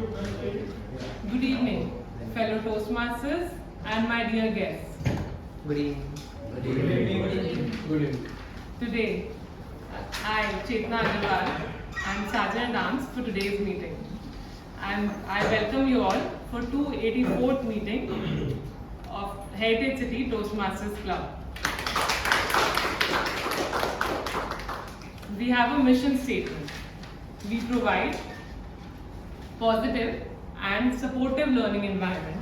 Good evening, fellow Toastmasters and my dear guests. Good evening. Good evening. Good evening. Today, I, Chetna Agarwal, am Sergeant at Arms for today's meeting. And I welcome you all for 284th meeting of Heritage City Toastmasters Club. We have a mission statement. We provide positive and supportive learning environment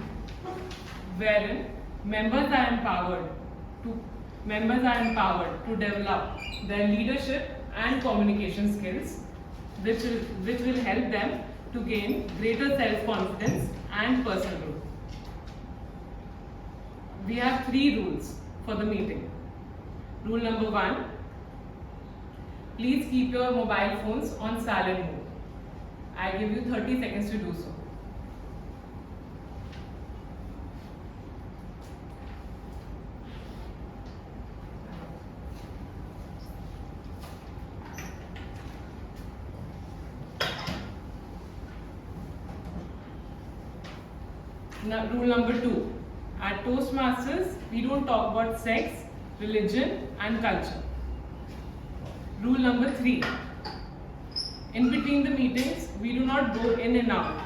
wherein members are empowered to develop their leadership and communication skills, which will help them to gain greater self-confidence and personal growth. We have 3 rules for the meeting. Rule number 1, please keep your mobile phones on silent mode. I give you 30 seconds to do so. Now, rule number 2. At Toastmasters, we don't talk about sex, religion and culture. Rule number 3. In between the meetings, we do not go in and out.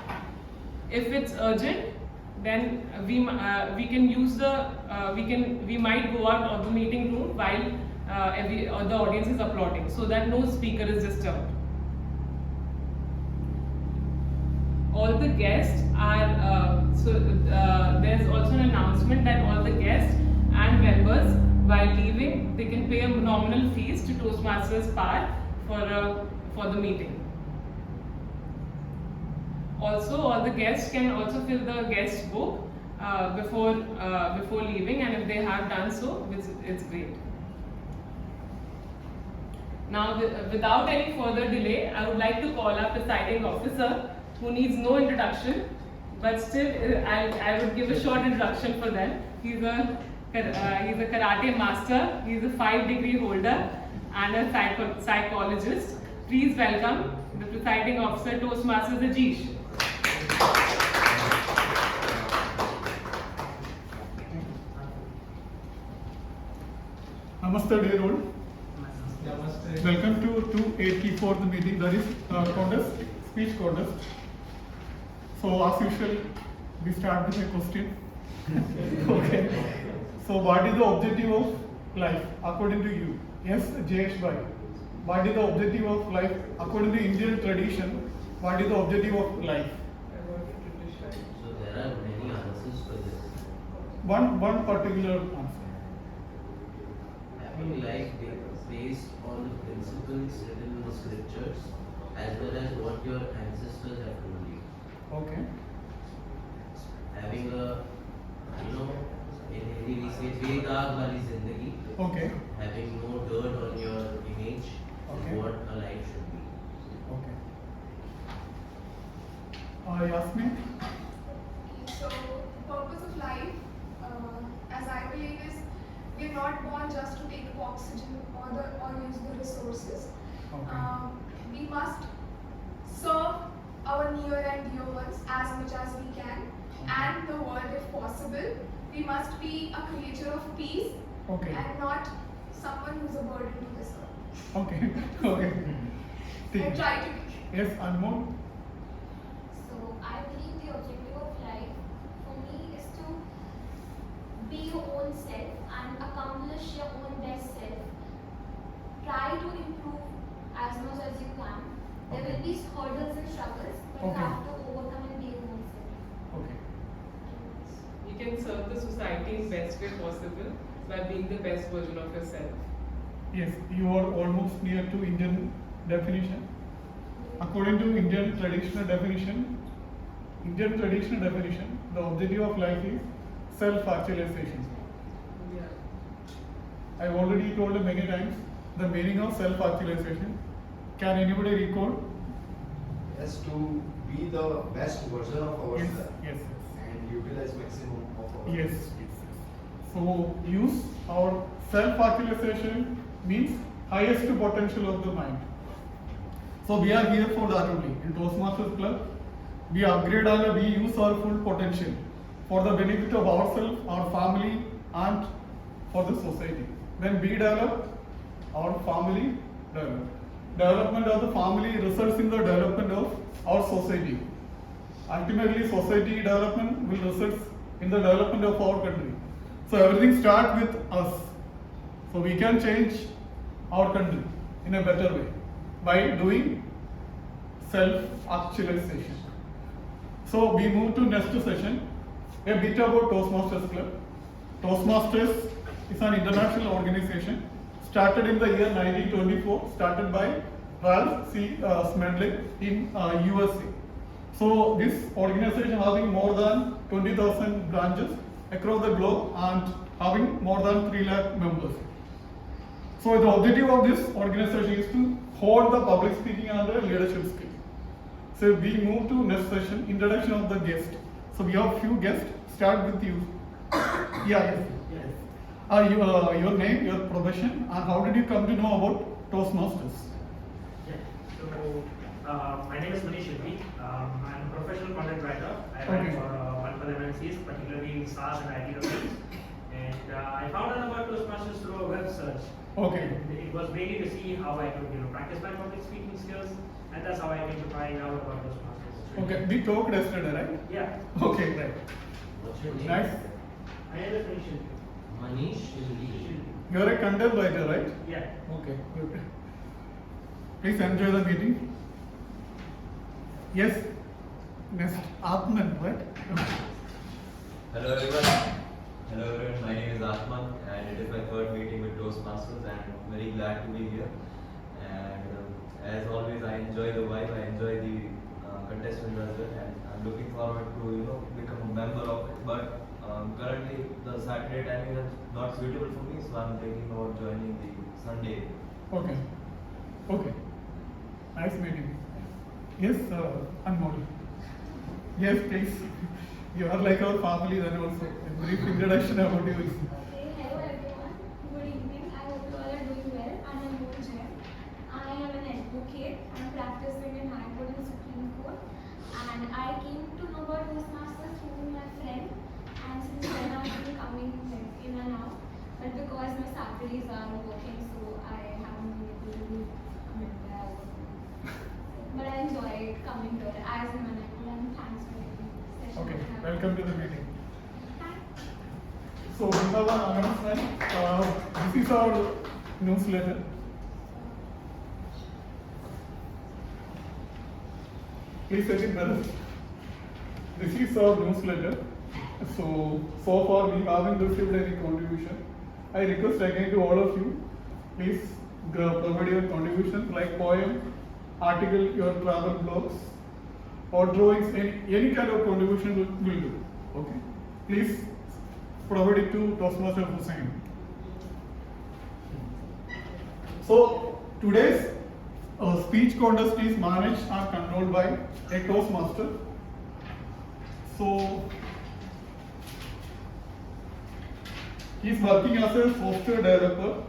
If it's urgent, then we might go out of the meeting room while the audience is applauding, so that no speaker is disturbed. All the guests are there's also an announcement that all the guests and members, while leaving, they can pay a nominal fees to Toastmasters Park for the meeting. Also, all the guests can also fill the guest book before leaving, and if they have done so, it's great. Now, without any further delay, I would like to call our presiding officer, who needs no introduction, but still I would give a short introduction for them. He's a karate master, he's a 5-degree holder and a psychologist. Please welcome the presiding officer, Toastmasters Ajish. Namaste, dear all. Namaste. Welcome to 284th meeting, that is speech contest. So as usual, we start with a question. Okay. So what is the objective of life according to you? Yes, Jayesh bhai. What is the objective of life according to Indian tradition? What is the objective of life? So there are many answers for this. One particular answer. Having life based on the principles written in the scriptures, as well as what your ancestors have told you. Okay. Having a, in Hindi we say bedaag wali zindagi. Okay. Having no dirt on your image Okay. is what a life should be. Okay. Yasmin? So, the purpose of life, as I believe, is we're not born just to take oxygen or use the resources. Okay. We must serve our near and dear ones as much as we can, and the world if possible. We must be a creature of peace Okay. and not someone who's a burden to this earth. Okay. Okay. I try to be. Yes, Anmol? So I believe the objective of life for me is to be your own self and accomplish your own best self. Try to improve as much as you can. There will be hurdles and struggles, but you Okay. have to overcome and be your own self. Okay. You can serve the society in best way possible by being the best version of yourself. Yes, you are almost near to Indian definition. According to Indian traditional definition, the objective of life is self-actualization. Yeah. I've already told many times the meaning of self-actualization. Can anybody recall? Yes, to be the best version of Yes, ourselves yes, and utilize maximum of our yes, yes. So use our self-actualization means highest potential of the mind. So we are here for that only. In Toastmasters Club, we upgrade and we use our full potential for the benefit of ourselves, our family, and for the society. When we develop, our family develop. Development of the family results in the development of our society. Ultimately, society development will result in the development of our country. So everything starts with us. So we can change our country in a better way by doing self-actualization. So we move to next session, a bit about Toastmasters Club. Toastmasters is an international organization started in the year 1924, started by Ralph C. Smedley in USA. So this organization having more than 20,000 branches across the globe and having more than 3 lakh members. So the objective of this organization is to hold the public speaking and the leadership skill. So we move to next session, introduction of the guest. So we have few guests. Start with you. Yeah. Yes. Your name, your profession, and how did you come to know about Toastmasters? Yeah. So my name is Manish Shetty. I'm a professional content writer. I write Okay. for multiple MNCs, particularly in SaaS and IT domains. And I found out about Toastmasters through a web search. Okay. And it was mainly to see how I could, practice my public speaking skills, and that's how I came to find out about Toastmasters. Okay. We talked yesterday, right? Yeah. Okay, right. What's your name? Nice. My name is Manish Shetty. Manish Shildi. You're a content writer, right? Yeah. Okay, good. Please enjoy the meeting. Yes. Next, Atman, right? Hello everyone. Hello everyone. My name is Atman, and it is my third meeting with Toastmasters, and I'm very glad to be here. And as always, I enjoy the vibe. I enjoy the contestants as well, and I'm looking forward to become a member of it. But currently, the Saturday timing is not suitable for me, so I'm thinking about joining the Sunday. Okay. Okay. Nice meeting. Yes, Anmol. Yes, please. You are like our family then also. A brief introduction about you. Okay, hello everyone. Good evening. I hope you all are doing well. I am Moon Jain. I am an advocate. I am practicing in High Court and Supreme Court. And I came to know about Toastmasters through my friend. And since then I've been coming in and out. But because my Saturdays are working, so I haven't been able to come in there. But I enjoy coming here as a manager, and thanks for giving me this session. Okay, welcome to the meeting. Thanks. So we have an announcement. This is our newsletter. Please take it better. This is our newsletter. So far we haven't received any contribution. I request again to all of you, please provide your contributions like poem, article, your travel blogs, or drawings, any kind of contribution will do. Okay? Please provide it to Toastmaster Hussain. So today's speech contest is managed and controlled by a Toastmaster. So he's working as a software developer.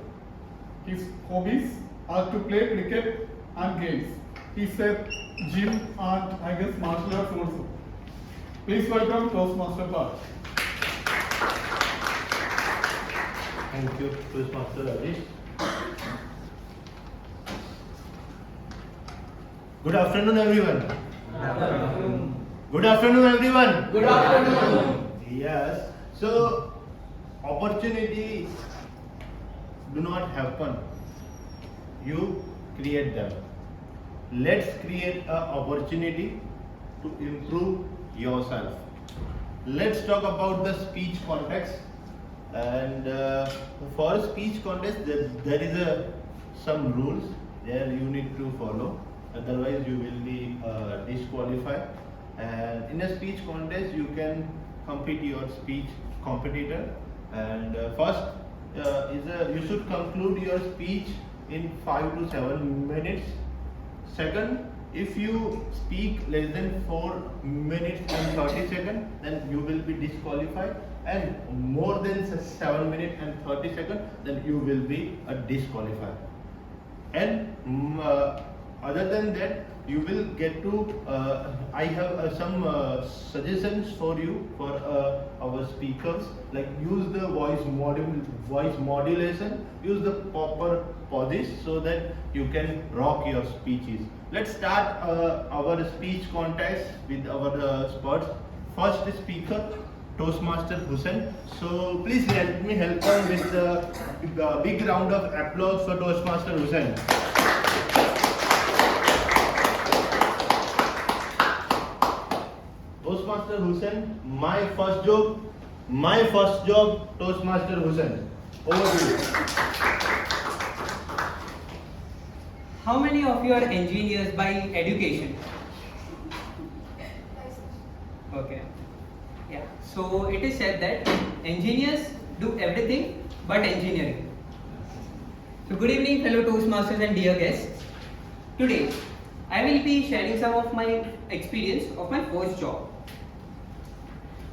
His hobbies are to play cricket and games. He's a gym and I guess martial arts also. Please welcome Toastmaster Park. Thank you, Toastmaster Rajesh. Good afternoon, everyone. Good afternoon, everyone. Good afternoon. Yes. So, opportunities do not happen. You create them. Let's create an opportunity to improve yourself. Let's talk about the speech context. And for speech contest, there is some rules there you need to follow. Otherwise, you will be disqualified. And in a speech contest, you can compete your speech competitor. And first, you should conclude your speech in 5 to 7 minutes. Second, if you speak less than 4 minutes and 30 seconds, then you will be disqualified. And more than 7 minutes and 30 seconds, then you will be disqualified. And other than that, you will get to, I have some suggestions for you for our speakers, like use the voice modulation, use the proper pauses so that you can rock your speeches. Let's start our speech contest with our experts. First speaker, Toastmaster Hussain. So please help me help him with the big round of applause for Toastmaster Hussain. Toastmaster Hussain, my first job, Toastmaster Hussain. Over to you. How many of you are engineers by education? Okay. Yeah. So it is said that engineers do everything but engineering. So good evening, fellow Toastmasters and dear guests. Today, I will be sharing some of my experience of my first job.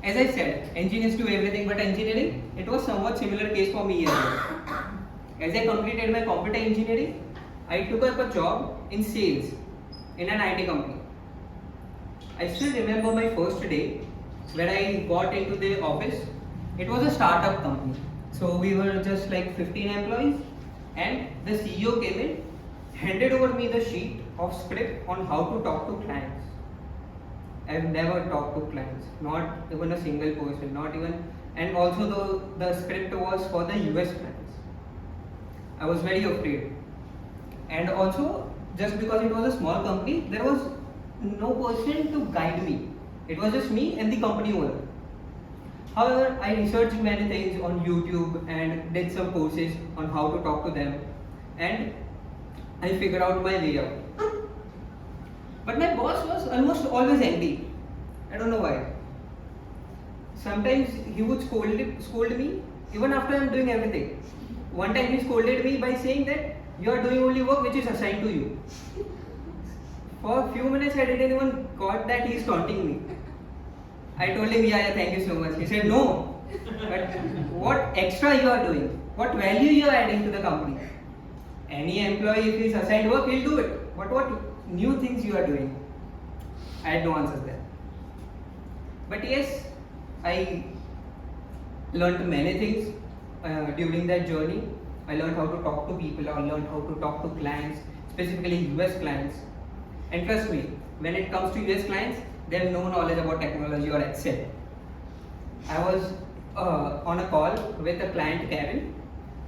As I said, engineers do everything but engineering. It was somewhat similar case for me as well. As I completed my computer engineering, I took up a job in sales in an IT company. I still remember my first day when I got into the office. It was a startup company. So we were just like 15 employees, and the CEO came in, handed over me the sheet of script on how to talk to clients. I've never talked to clients, not even a single person, not even, and also the script was for the US clients. I was very afraid. And also, just because it was a small company, there was no person to guide me. It was just me and the company owner. However, I researched many things on YouTube and did some courses on how to talk to them, and I figured out my way out. But my boss was almost always angry. I don't know why. Sometimes he would scold me even after I'm doing everything. One time he scolded me by saying that you are doing only work which is assigned to you. For a few minutes I didn't even got that he is taunting me. I told him, yeah, thank you so much. He said, no, but what extra you are doing? What value you are adding to the company? Any employee, if he is assigned work, he'll do it. But what new things you are doing? I had no answers there. But yes, I learned many things during that journey. I learned how to talk to people, I learned how to talk to clients, specifically US clients. And trust me, when it comes to US clients, they have no knowledge about technology or Excel. I was on a call with a client, Karen.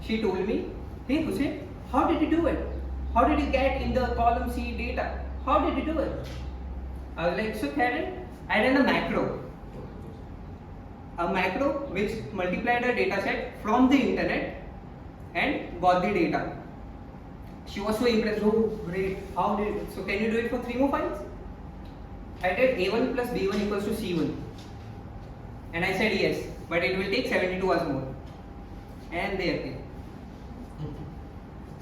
She told me, hey Hussain, how did you do it? How did you get in the column C data? How did you do it? I was like, so Karen, I ran a macro which multiplied a data set from the internet and got the data. She was so impressed. Oh great, how did it? So can you do it for 3 more files? I did A1 plus B1 equals to C1, and I said yes, but it will take 72 hours more, and they agreed.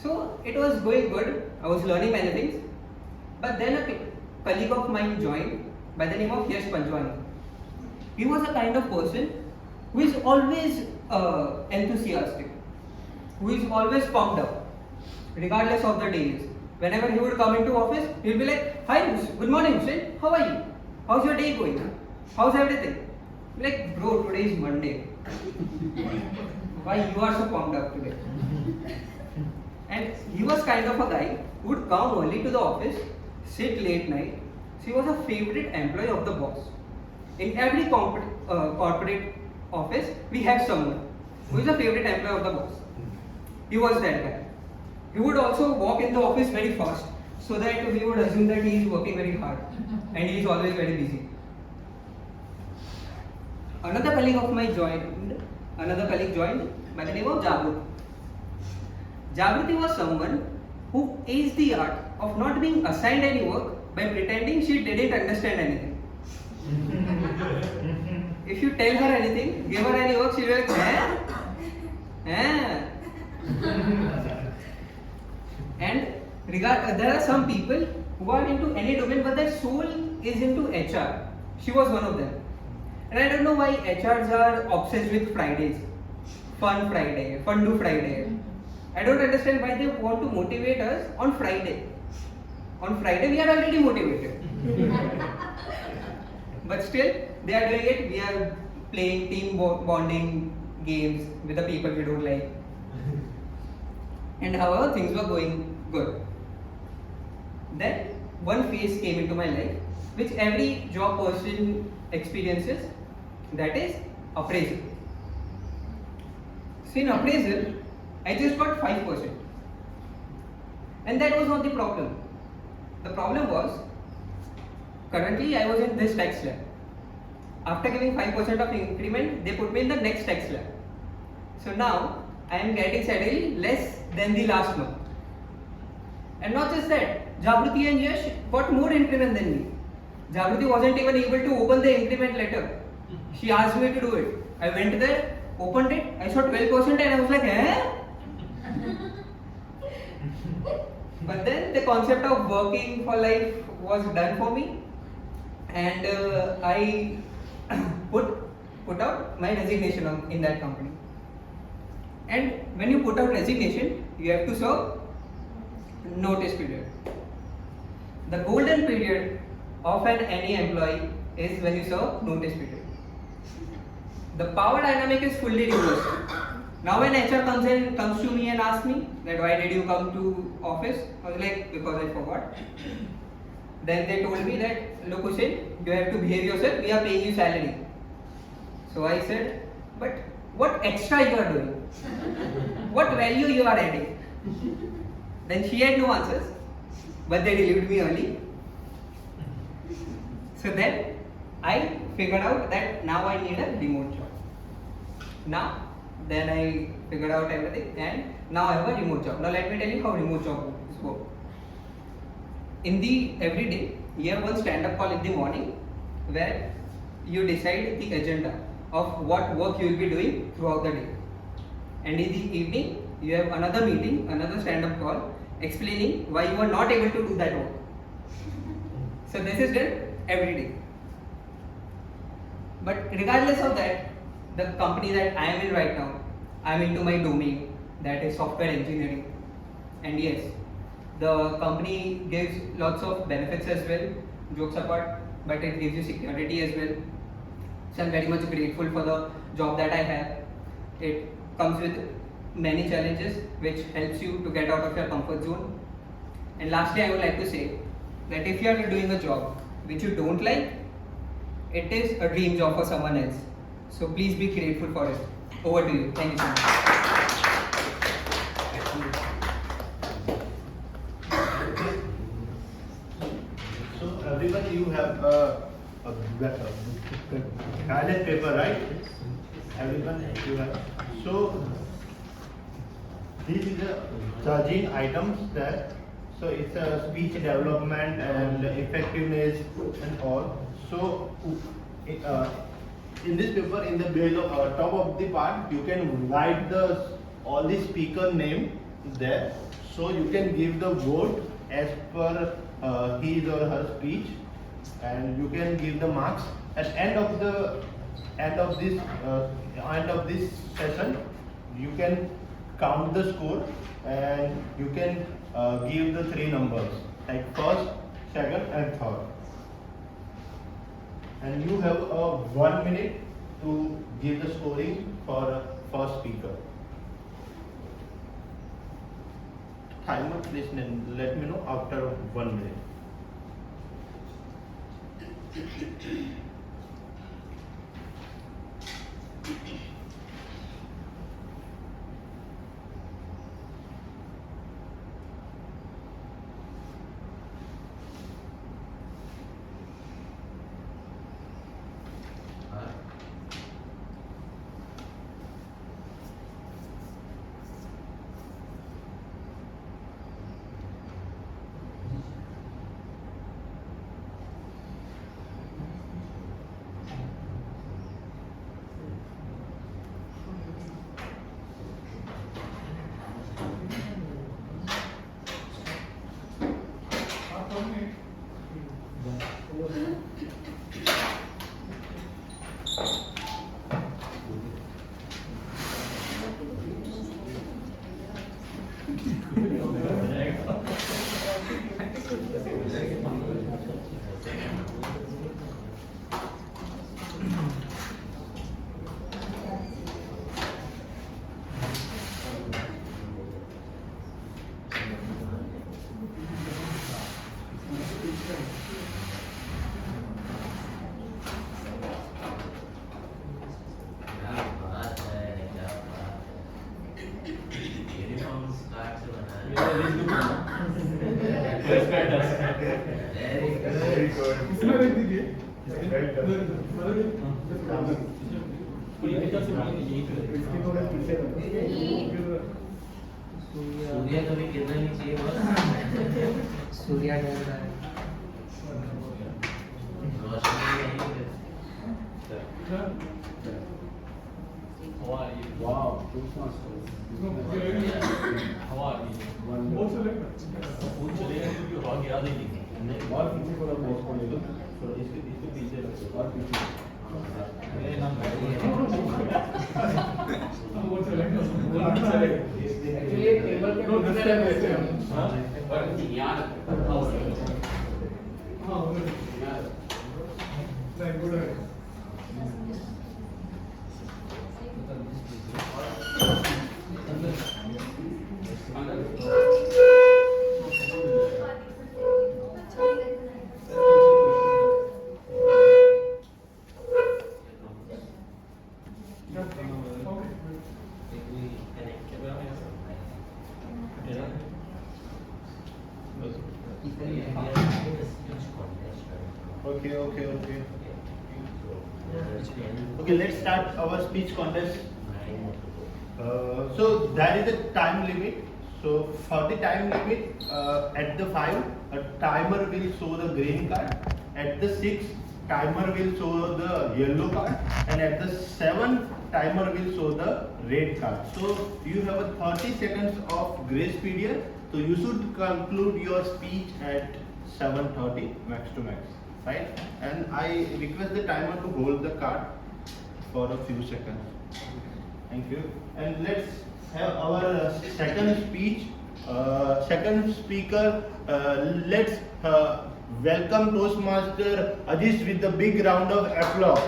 So it was going good. I was learning many things, but then a colleague of mine joined by the name of Yash Panjwani. He was a kind of person who is always enthusiastic, who is always pumped up, regardless of the days. Whenever he would come into office, he would be like, hi, good morning, Hussain. How are you? How's your day going? How's everything? Like, bro, today is Monday. Why you are so pumped up today? And he was kind of a guy who would come early to the office, sit late night. So he was a favorite employee of the boss. In every corporate office, we have someone who is a favorite employee of the boss. He was that guy. He would also walk in the office very fast, so that we would assume that he is working very hard and he is always very busy. Another colleague joined by the name of Jagruti. Jagruti was someone who aced the art of not being assigned any work by pretending she didn't understand anything. If you tell her anything, give her any work, she'll be like, And there are some people who are into any domain, but their soul is into HR. She was one of them. And I don't know why HRs are obsessed with Fridays. Fun Friday, fun do Friday. I don't understand why they want to motivate us on Friday. On Friday we are already motivated. But still, they are doing it. We are playing team bonding games with the people we don't like. And however, things were going good. Then one phase came into my life, which every job person experiences, that is appraisal. So in appraisal, I just got 5%. And that was not the problem. The problem was, currently I was in this tax slab. After giving 5% of increment, they put me in the next tax slab. So now I am getting steadily less than the last month. And not just that, Jagruti and Yash got more increment than me. Jagruti wasn't even able to open the increment letter. She asked me to do it. I went there, opened it, I saw 12% and I was like, eh? But then the concept of working for life was done for me, and I put out my resignation in that company. And when you put out resignation, you have to serve notice period. The golden period of any employee is when you serve notice period. The power dynamic is fully reversed. Now when HR comes to me and asks me that why did you come to office, I was like, because I forgot. Then they told me that, look Hussein, you have to behave yourself, we are paying you salary. So I said, but what extra you are doing? What value you are adding? Then she had no answers, but they relieved me early. So then I figured out that now I need a remote job. Then I figured out everything and now I have a remote job. Now let me tell you how remote job work. Every day you have one stand-up call in the morning where you decide the agenda of what work you will be doing throughout the day. And in the evening you have another meeting, another stand-up call explaining why you are not able to do that work. So this is done every day. But regardless of that, the company that I am in right now, I am into my domain, that is software engineering. And yes, the company gives lots of benefits as well, jokes apart, but it gives you security as well. So I am very much grateful for the job that I have. It comes with many challenges which helps you to get out of your comfort zone. And lastly, I would like to say that if you are doing a job which you don't like, it is a dream job for someone else. So please be grateful for it. Over to you. Thank you so much. So everyone, you have a ballot paper, right? Everyone, you have. So these is the charging items there. So it's a speech development and effectiveness and all. So in this paper, in the below top of the part, you can write all the speaker name there. So you can give the vote as per his or her speech, and you can give the marks. At end of this session, you can count the score and you can give the 3 numbers like first, second, and third. And you have 1 minute to give the scoring for first speaker. Timer, please let me know after 1 minute. Very good. इसमें लिख दीजिए। सूर्य कभी गिरना नहीं चाहिए बस। सूर्या डर रहा है। रोशनी नहीं है। Wow, Toastmasters. बहुत से लेकर। और पीछे थोड़ा पोस्टपोन ले लो। थोड़ा इसके पीछे रखो और पीछे। बहुत से लेकर। ये टेबल पे No, this time ऐसे हैं। हाँ हाँ, उधर। Right, good है। Okay. Okay, let's start our speech contest. So there is a time limit. So for the time limit, at the 5, a timer will show the green card. At the 6, timer will show the yellow card. And at the 7, timer will show the red card. So you have a 30 seconds of grace period. So you should conclude your speech at 7:30 max to max, right? And I request the timer to hold the card for a few seconds. Thank you. And let's have our second speech. Second speaker. Let's welcome Toastmaster Ajish with a big round of applause.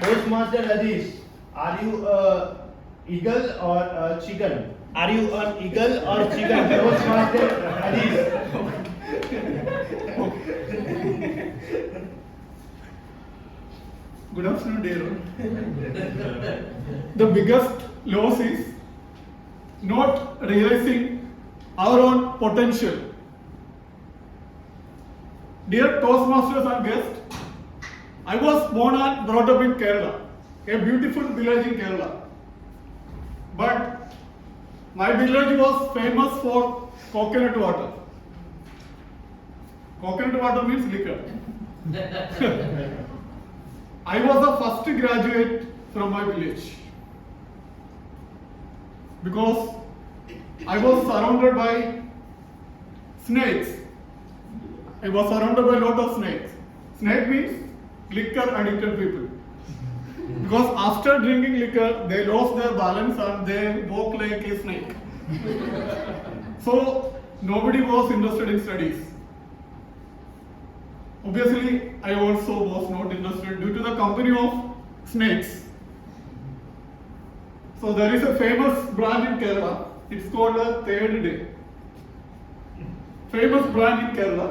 Toastmaster Ajish, are you a eagle or a chicken? Are you an eagle or chicken? Toastmaster Ajish. Good afternoon, dear. The biggest loss is not realizing our own potential. Dear Toastmasters and guests, I was born and brought up in Kerala, a beautiful village in Kerala. But my village was famous for coconut water. Coconut water means liquor. I was the first graduate from my village because I was surrounded by snakes. I was surrounded by a lot of snakes. Snake means liquor addicted people. Because after drinking liquor, they lost their balance and they walk like a snake. So nobody was interested in studies. Obviously, I also was not interested due to the company of snakes. So there is a famous brand in Kerala. It's called a Third Day. Famous brand in Kerala,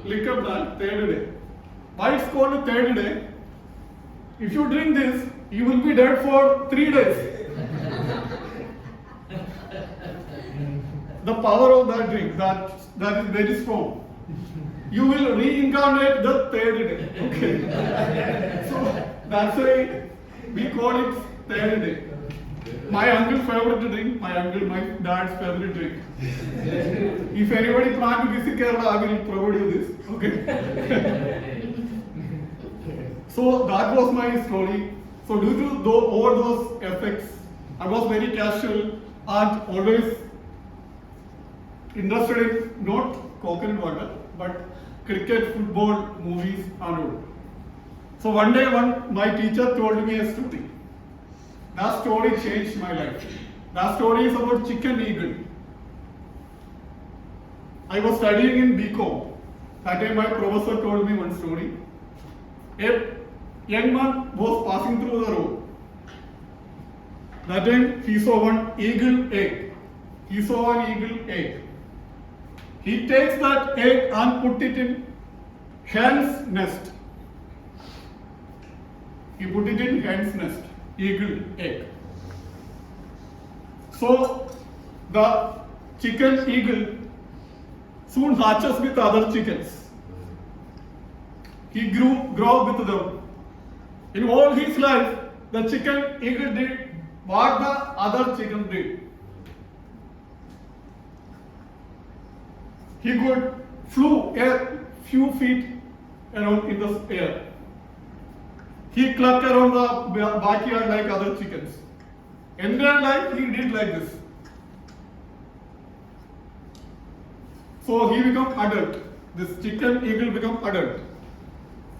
liquor brand Third Day. Why it's called a Third Day? If you drink this, you will be dead for 3 days. The power of that drink, that is very strong. You will reincarnate the third day. Okay. So that's why we call it Third Day. My uncle's favorite drink, my dad's favorite drink. If anybody plan to visit Kerala, I will provide you this. Okay. So that was my story. So due to all those effects, I was very casual and always interested in not coconut water, but cricket, football, movies and all. So one day my teacher told me a story. That story changed my life. That story is about chicken eagle. I was studying in BCom. That time my professor told me one story. A young man was passing through the road. That time he saw one eagle egg. He saw an eagle egg. He takes that egg and put it in hen's nest. He put it in hen's nest, eagle egg. So the chicken eagle soon hatches with other chickens. He grew up with them. In all his life, the chicken eagle did what the other chicken did. He could flew a few feet around in the air. He clucked around the backyard like other chickens. Entire life he did like this. So he became adult. This chicken eagle became adult.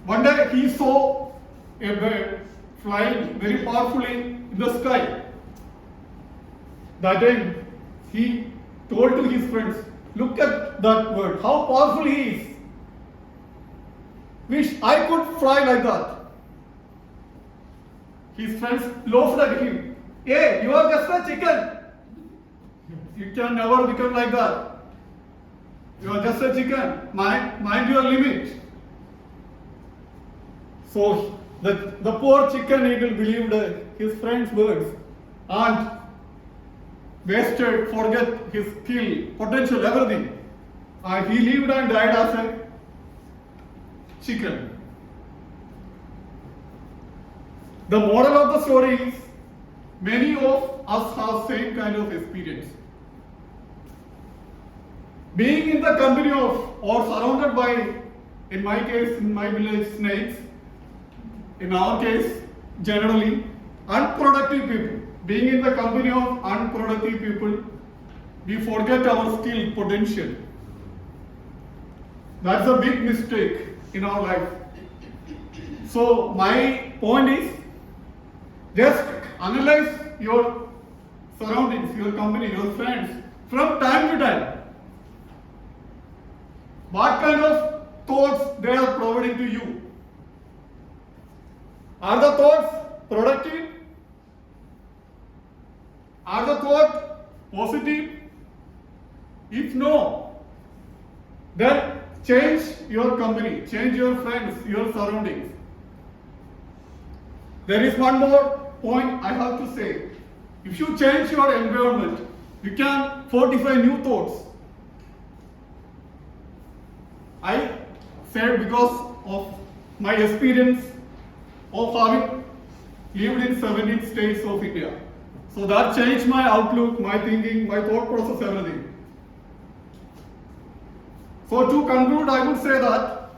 One day he saw a bird flying very powerfully in the sky. That time he told to his friends, look at that bird, how powerful he is. Wish I could fly like that. His friends laughed at him. Hey, you are just a chicken. You can never become like that. You are just a chicken. Mind your limit. So the poor chicken eagle believed his friend's words and forget his skill, potential, everything. And he lived and died as a chicken. The moral of the story is many of us have same kind of experience. Being in the company of or surrounded by, in my case, in my village, snakes, in our case, generally, unproductive people. Being in the company of unproductive people, we forget our skill, potential. That's a big mistake in our life. So my point is, just analyze your surroundings, your company, your friends from time to time. What kind of thoughts they are providing to you? Are the thoughts productive? Are the thoughts positive? If no, then change your company, change your friends, your surroundings. There is one more point I have to say. If you change your environment, you can fortify new thoughts. I said because of my experience of having lived in 17 states of India. So that changed my outlook, my thinking, my thought process, everything. So to conclude, I would say that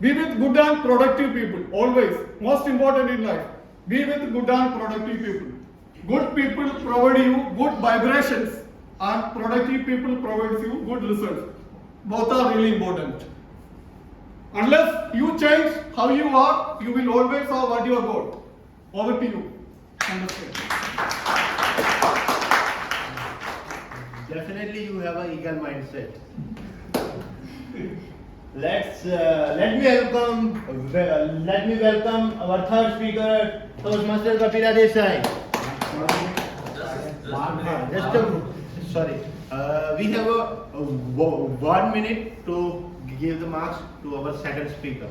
be with good and productive people, always. Most important in life, be with good and productive people. Good people provide you good vibrations and productive people provide you good results. Both are really important. Unless you change how you are, you will always have what you have got. Over to you. Understand. Definitely you have an eagle mindset. Let me welcome our third speaker, Toastmaster Kapila Desai. We have a 1 minute to give the marks to our second speaker.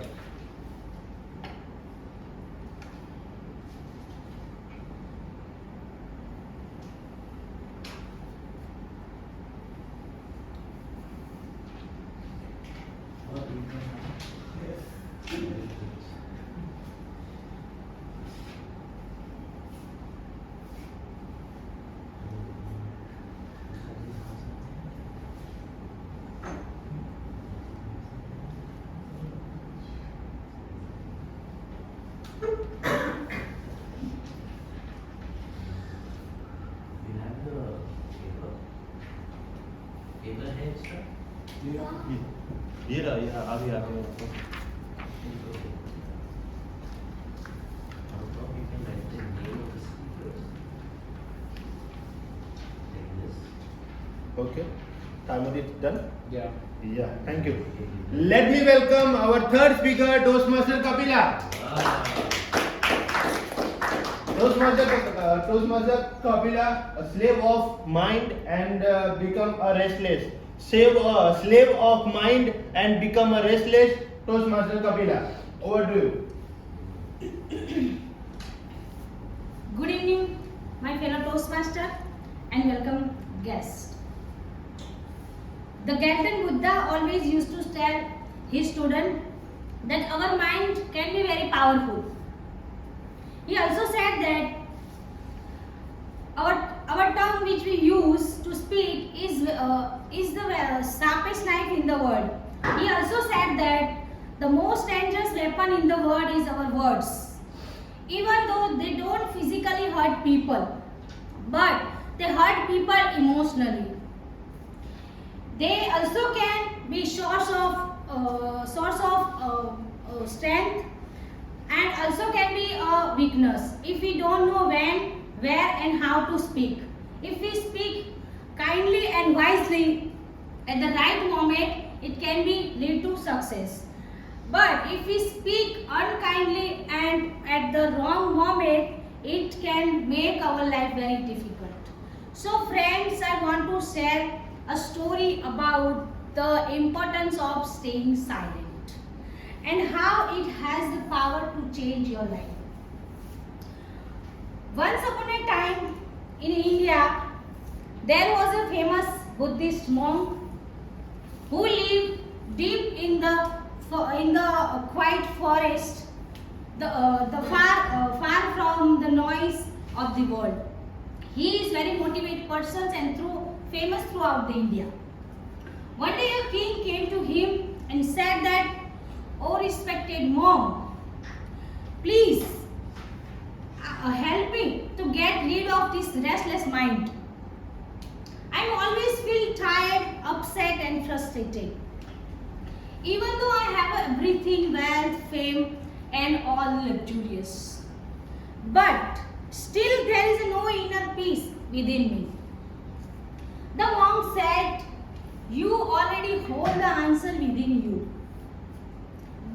Okay, time is done? Yeah, thank you. Let me welcome our third speaker, Toastmaster Kapila. Toastmaster Kapila, a slave of mind and become a restless. Slave of mind and become a restless. Toastmaster Kapila, over to you. Good evening, my fellow Toastmaster, and welcome guests. The Gautam Buddha always used to tell his student that our mind can be very powerful. He also said that our tongue which we use to speak is the sharpest knife in the world. He also said that the most dangerous weapon in the world is our words. Even though they don't physically hurt people, but they hurt people emotionally. They also can be source of strength, and also can be a weakness if we don't know when, where and how to speak. If we speak kindly and wisely at the right moment, it can be lead to success. But if we speak unkindly and at the wrong moment, it can make our life very difficult. So friends, I want to share a story about the importance of staying silent and how it has the power to change your life. Once upon a time in India, there was a famous Buddhist monk who lived deep in the quiet forest, far from the noise of the world. He is very motivated person and famous throughout the India. One day a king came to him and said that, "Oh respected monk, please help me to get rid of this restless mind. I always feel tired, upset and frustrated. Even though I have everything, wealth, fame and all luxurious. But still there is no inner peace within me." The monk said, "You already hold the answer within you,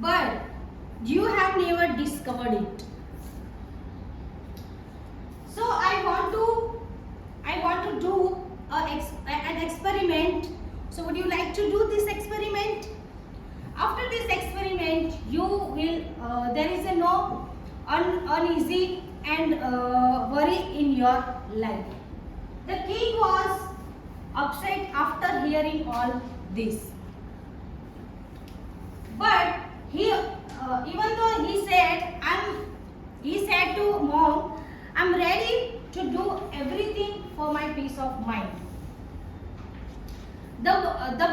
but you have never discovered it." So I want to do an experiment. So would you like to do this experiment? After this experiment, you will there is no uneasy and worry in your life. The king was upset after hearing all this, but even though he said to monk, "I'm ready to do everything for my peace of mind." The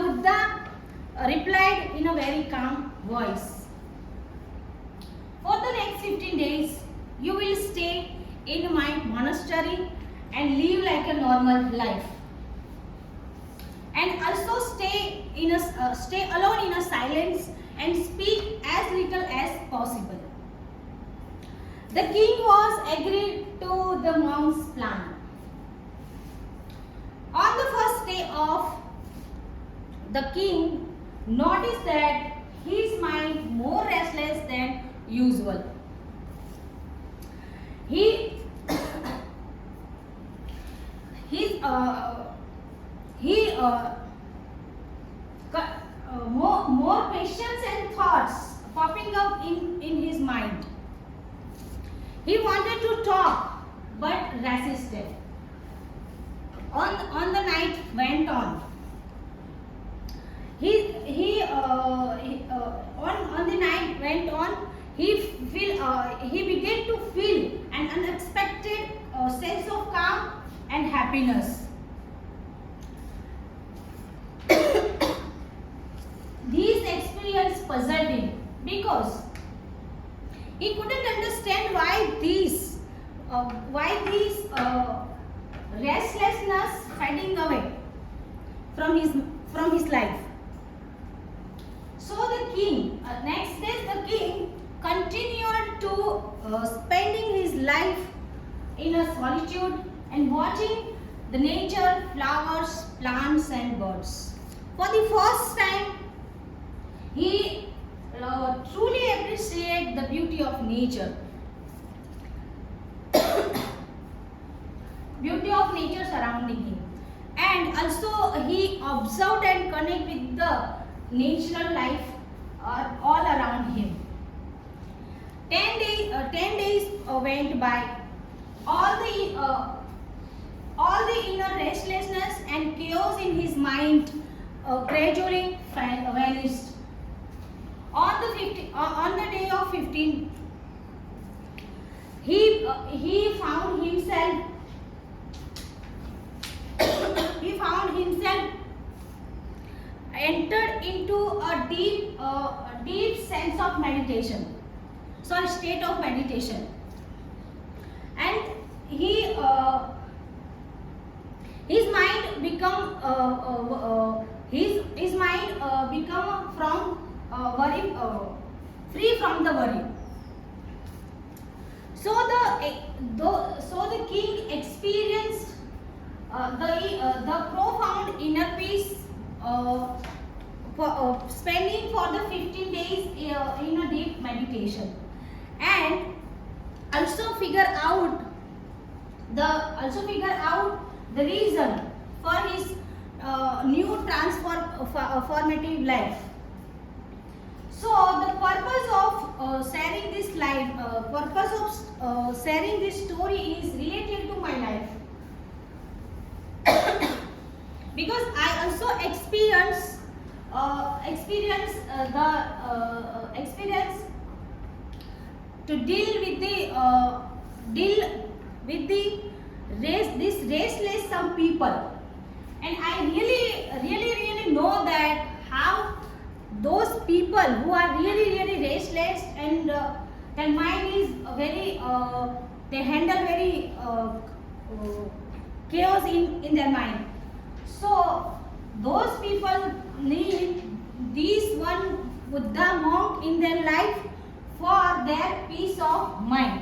Buddha replied in a very calm voice, "For the next 15 days, you will stay in my monastery and live like a normal life. And also stay alone in a silence and speak as little as possible." The king was agreed to the monk's plan. On the first day of, the king noticed that his mind more restless than usual. More questions and thoughts popping up in his mind. He wanted to talk but resisted. On the night went on. On the night went on. He began to feel an unexpected sense of calm and happiness. This experience puzzled him because he couldn't understand why this restlessness fading away from his life. So the king, next day the king continued to spending his life in a solitude and watching the nature, flowers, plants and birds. For the first time, he truly appreciated the beauty of nature. Beauty of nature surrounding him. And also he observed and connected with the natural life all around him. 10 days went by. All the inner restlessness and chaos in his mind gradually vanished. On the day of 15, he found himself entered into a deep sense of meditation, state of meditation, and his mind become from worry, free from the worry. So the king experienced the profound inner peace, spending for the 15 days in a deep meditation, and also figure out the reason for his new transformative life. So the purpose of sharing this sharing this story is related to my life. Because I also experience to deal with this restless some people, and I really know that how those people who are really restless and their mind is very they handle very chaos in their mind. So those people need this one Buddha monk in their life for their peace of mind.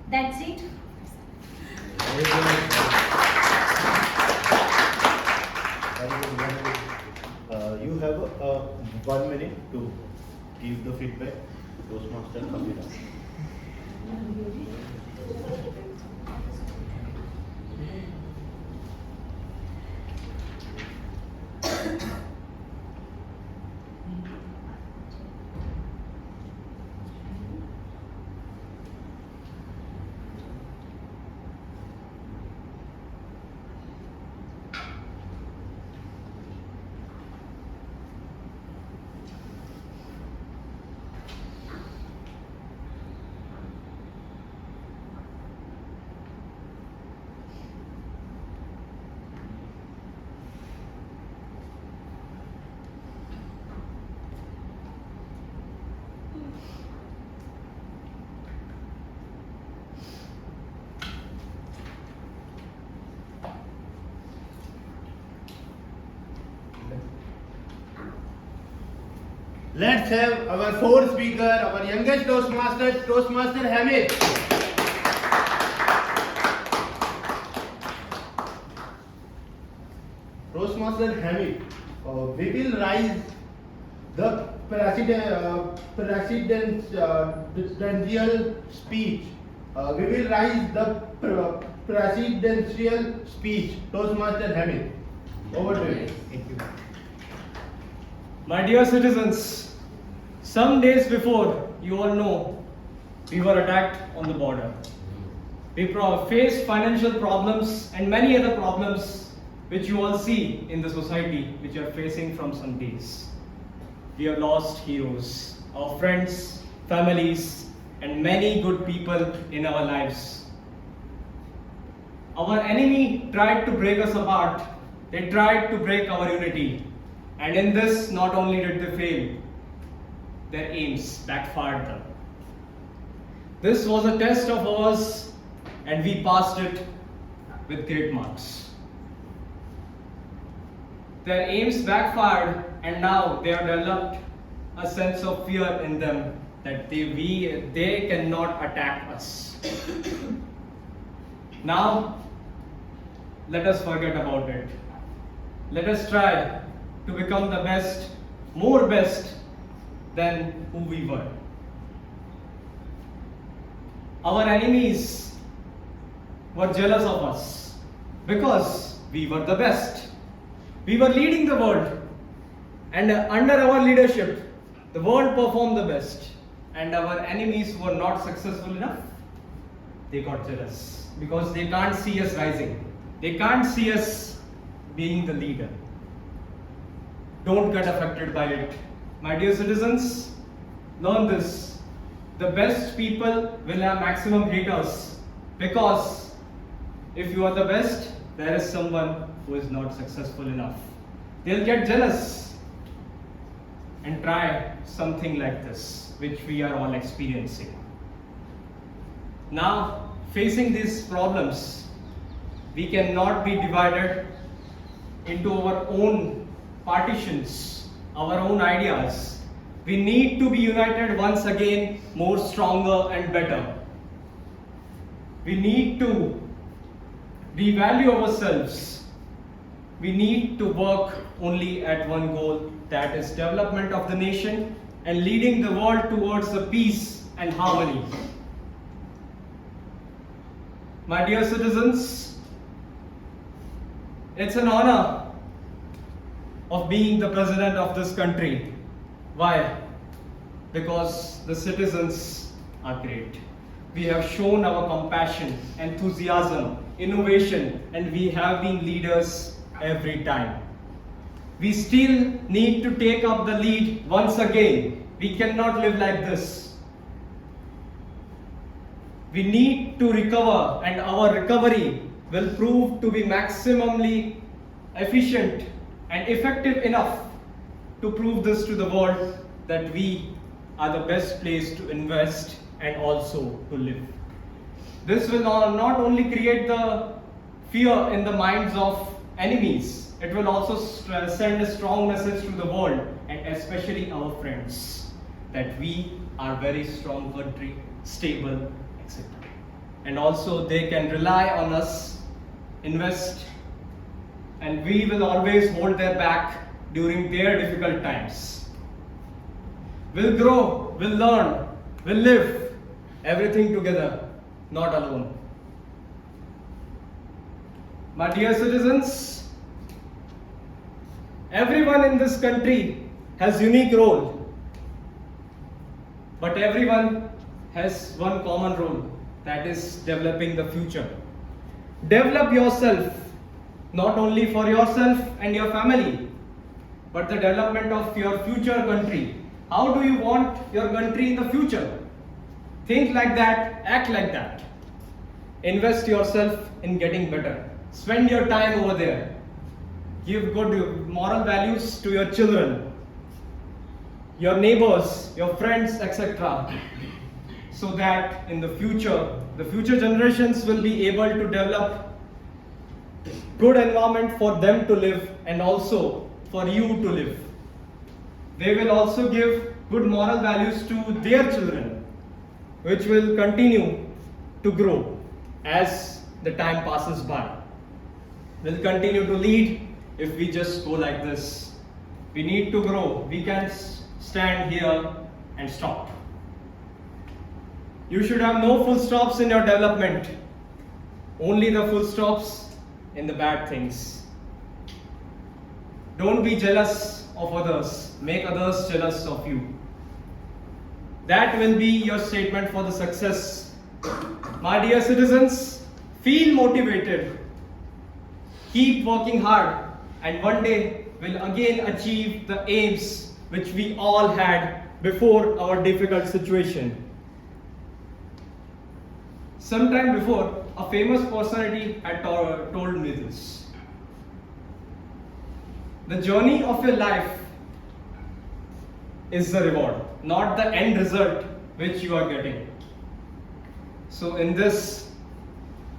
That's it. Very good. You have 1 minute to give the feedback to Toastmaster Kabira. Let's have our fourth speaker, our youngest Toastmaster, Toastmaster Hamid. Toastmaster Hamid, we will rise the presidential speech. We will rise the presidential speech. Toastmaster Hamid, over to you. Thank you. My dear citizens, some days before, you all know, we were attacked on the border. We faced financial problems and many other problems which you all see in the society which are facing from some days. We have lost heroes, our friends, families, and many good people in our lives. Our enemy tried to break us apart. They tried to break our unity. And in this, not only did they fail, their aims backfired them. This was a test of ours, and we passed it with great marks. Their aims backfired, and now they have developed a sense of fear in them that they cannot attack us. Now, let us forget about it. Let us try to become the best, more best than who we were. Our enemies were jealous of us because we were the best. We were leading the world, and under our leadership, the world performed the best, and our enemies were not successful enough. They got jealous because they can't see us rising. They can't see us being the leader. don't get affected by it. My dear citizens, learn this. The best people will have maximum haters, because if you are the best, there is someone who is not successful enough. They'll get jealous and try something like this, which we are all experiencing. Now, facing these problems, we cannot be divided into our own partitions, our own ideas. We need to be united once again, more stronger and better. We need to revalue ourselves. We need to work only at one goal, that is development of the nation and leading the world towards the peace and harmony. My dear citizens, it's an honor of being the president of this country. Why? Because the citizens are great. We have shown our compassion, enthusiasm, innovation, and we have been leaders every time. We still need to take up the lead once again. We cannot live like this. We need to recover, and our recovery will prove to be maximally efficient and effective enough to prove this to the world that we are the best place to invest and also to live. This will not only create the fear in the minds of enemies, it will also send a strong message to the world and especially our friends that we are very strong country, stable, etc. And also they can rely on us, invest, and we will always hold their back during their difficult times. We'll grow, we'll learn, we'll live, everything together, not alone. My dear citizens, everyone in this country has unique role, but everyone has one common role, that is developing the future. Develop yourself, not only for yourself and your family, but the development of your future country. How do you want your country in the future? Think like that, act like that. Invest yourself in getting better. Spend your time over there. Give good moral values to your children, your neighbors, your friends, etc. So that in the future generations will be able to develop good environment for them to live and also for you to live. They will also give good moral values to their children, which will continue to grow as the time passes by. We'll continue to lead if we just go like this. We need to grow. We can't stand here and stop. You should have no full stops in your development, only the full stops in the bad things. Don't be jealous of others, make others jealous of you. That will be your statement for the success. My dear citizens, feel motivated, keep working hard, and one day we'll again achieve the aims which we all had before our difficult situation. Sometime before, a famous personality had told me this. The journey of your life is the reward, not the end result which you are getting. So in this,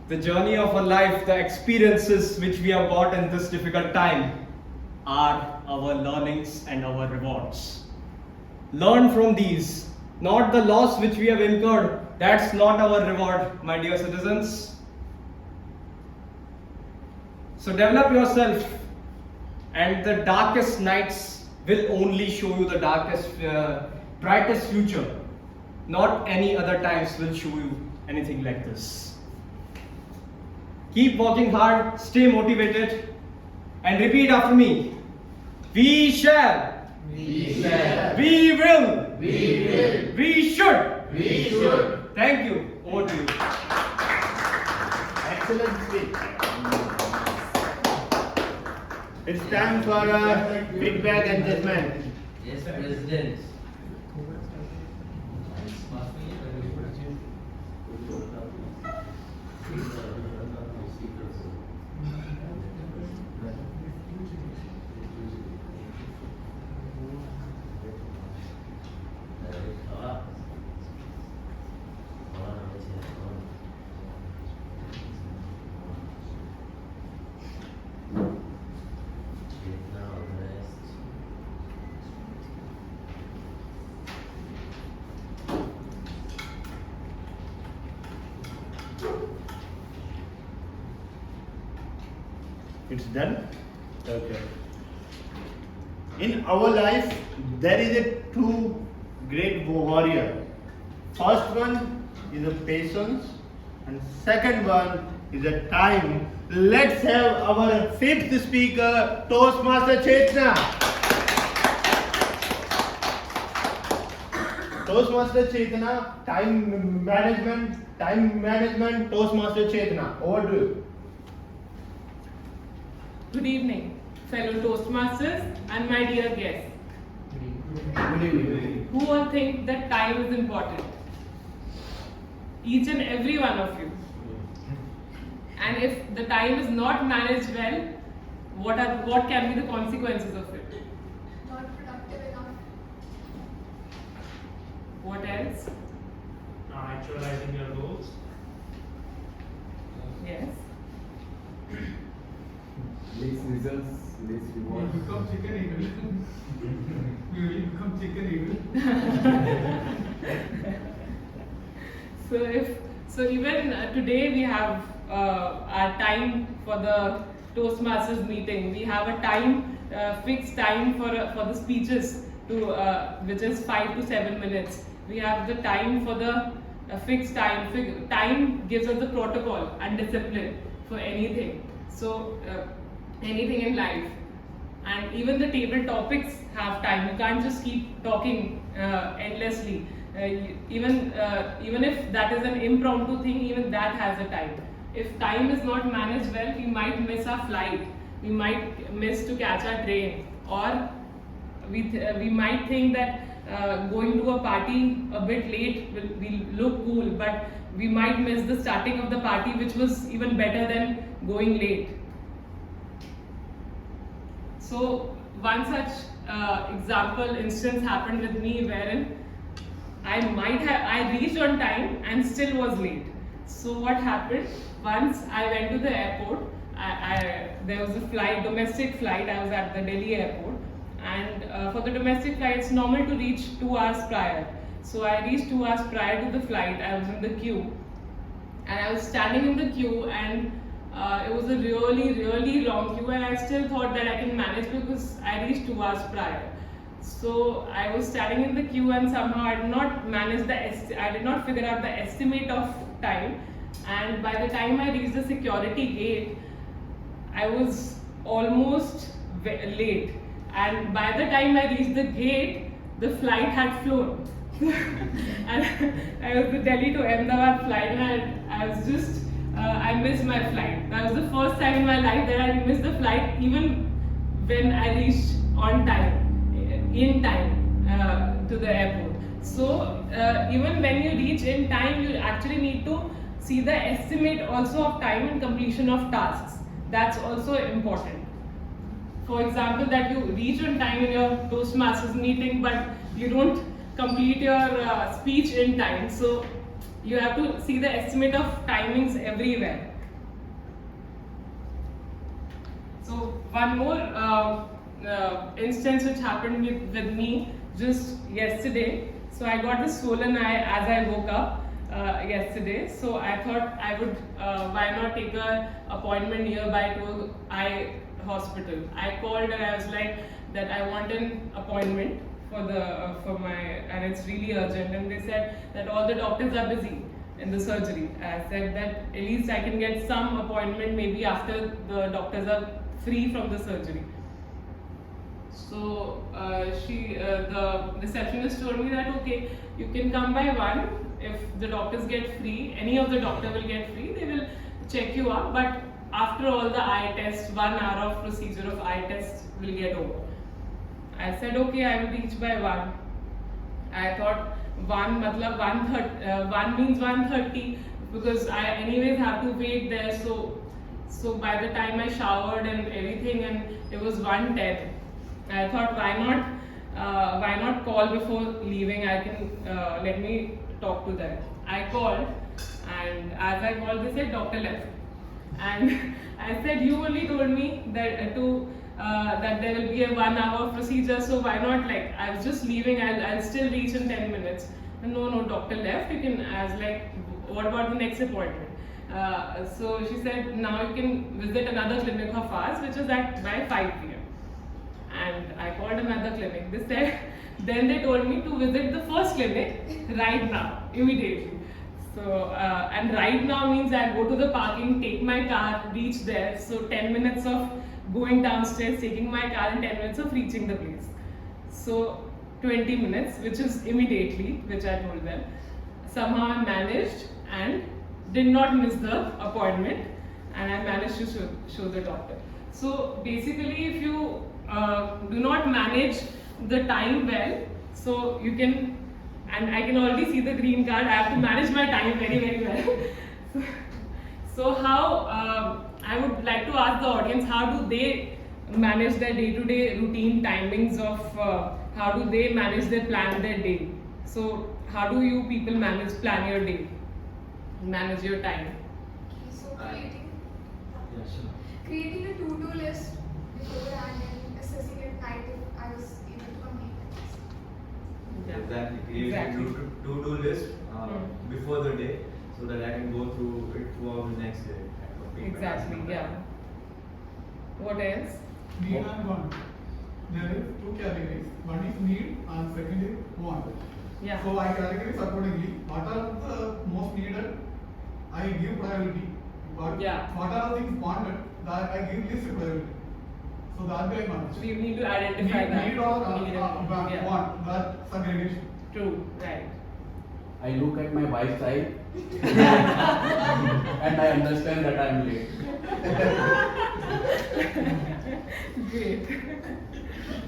the journey of our life, the experiences which we have got in this difficult time are our learnings and our rewards. Learn from these, not the loss which we have incurred. That's not our reward, my dear citizens. So develop yourself, and the darkest nights will only show you the brightest future. Not any other times will show you anything like this. Keep working hard, stay motivated, and repeat after me. We shall. We shall. We will. We will. We should. We should. Thank you. Over to you. Excellent speech. It's time for feedback and judgment. Yes, President. It's done? Okay. In our life, there is a two great warrior. First one is a patience, and second one is a time. Let's have our fifth speaker, Toastmaster Chetna. Toastmaster Chetna, time management, Toastmaster Chetna. Over to you. Good evening, fellow Toastmasters and my dear guests. Good evening. Who all think that time is important? Each and every one of you. And if the time is not managed well, what can be the consequences of it? Not productive enough. What else? Not actualizing your goals. Yes. Less results, less rewards. You become chicken eagle. You will become chicken eagle. So even today we have our time for the Toastmasters meeting. We have a time, fixed time for the speeches, which is 5 to 7 minutes. We have the time for the fixed time. Time gives us the protocol and discipline for anything. So anything in life. And even the table topics have time. You can't just keep talking endlessly. Even if that is an impromptu thing, even that has a time. If time is not managed well, we might miss our flight. We might miss to catch our train, or we might think that going to a party a bit late will look cool, but we might miss the starting of the party, which was even better than going late. So one such instance happened with me wherein I reached on time and still was late. So what happened? Once I went to the airport, there was a domestic flight. I was at the Delhi airport, and for the domestic flight, it's normal to reach 2 hours prior. So I reached 2 hours prior to the flight. I was in the queue, and I was standing in the queue, and it was a really, really long queue, and I still thought that I can manage because I reached 2 hours prior. So I was standing in the queue, and somehow I did not manage I did not figure out the estimate of time. And by the time I reached the security gate, I was almost late. And by the time I reached the gate, the flight had flown. And I was the Delhi to Ahmedabad flight, and I was just I missed my flight. That was the first time in my life that I missed the flight, even when I reached on time, in time to the airport. So even when you reach in time, you actually need to see the estimate also of time and completion of tasks. That's also important. For example, that you reach on time in your Toastmasters meeting, but you don't complete your speech in time. So you have to see the estimate of timings everywhere. So one more instance which happened with me just yesterday. So I got a swollen eye as I woke up yesterday. So I thought I would, why not take an appointment nearby to an eye hospital. I called and I was like that I want an appointment for my, and it's really urgent. And they said that all the doctors are busy in the surgery. I said that at least I can get some appointment maybe after the doctors are free from the surgery. So the receptionist told me that okay, you can come by 1. If the doctors get free, any of the doctor will get free, they will check you up. But after all the eye test, 1 hour of procedure of eye test will get over. I said, okay, I will reach by 1. I thought 1 matlab 1 means 1:30 because I anyways have to wait there. So by the time I showered and everything, and it was 1:10. I thought, why not call before leaving? I can let me talk to them. I called, and as I called, they said doctor left. And I said, you only told me that that there will be a 1 hour procedure, so why not, like, I was just leaving, I'll still reach in 10 minutes. And no, doctor left. You can, I was like, what about the next appointment? So she said, now you can visit another clinic of ours, which is at by 5 p.m. And I called another clinic. They said, then they told me to visit the first clinic right now, immediately. So, and right now means I go to the parking, take my car, reach there. So 10 minutes of going downstairs, taking my car, and 10 minutes of reaching the place. So 20 minutes, which is immediately, which I told them. Somehow I managed and did not miss the appointment, and I managed to show the doctor. So basically, if you do not manage the time well, so you can, and I can already see the green card, I have to manage my time very, very well. So how, I would like to ask the audience, how do they manage their day-to-day routine timings of, how do they manage their day? So how do you people plan your day, manage your time? So creating a to-do list beforehand and assessing at night if I was able to complete it. Yeah. Exactly. Create Exactly. a to-do list before the day, so that I can go through it throughout the next day. and complete my task. Exactly, yeah. What else? Need and want. There is 2 categories. One is need and second is want. Yeah. So I categorize accordingly. What are the most needed? I give priority. But Yeah. what are the things wanted? That I give least priority. So that way I manage. So you need to identify that. Need or Need and- yeah. want. That segregation. True, right. I look at my wife's eye and I understand that I am late. Great.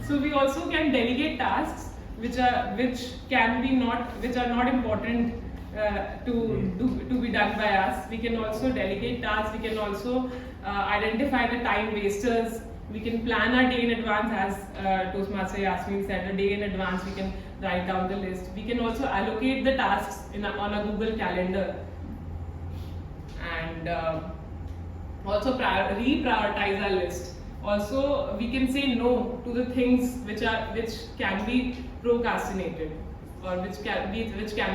So we also can delegate tasks which are not important to be done by us. We can also delegate tasks. We can also identify the time wasters. We can plan our day in advance, as Toastmaster Yasmin said, a day in advance. We can write down the list. We can also allocate the tasks on a Google Calendar, and also reprioritize our list. Also, we can say no to the things which can be procrastinated, or which can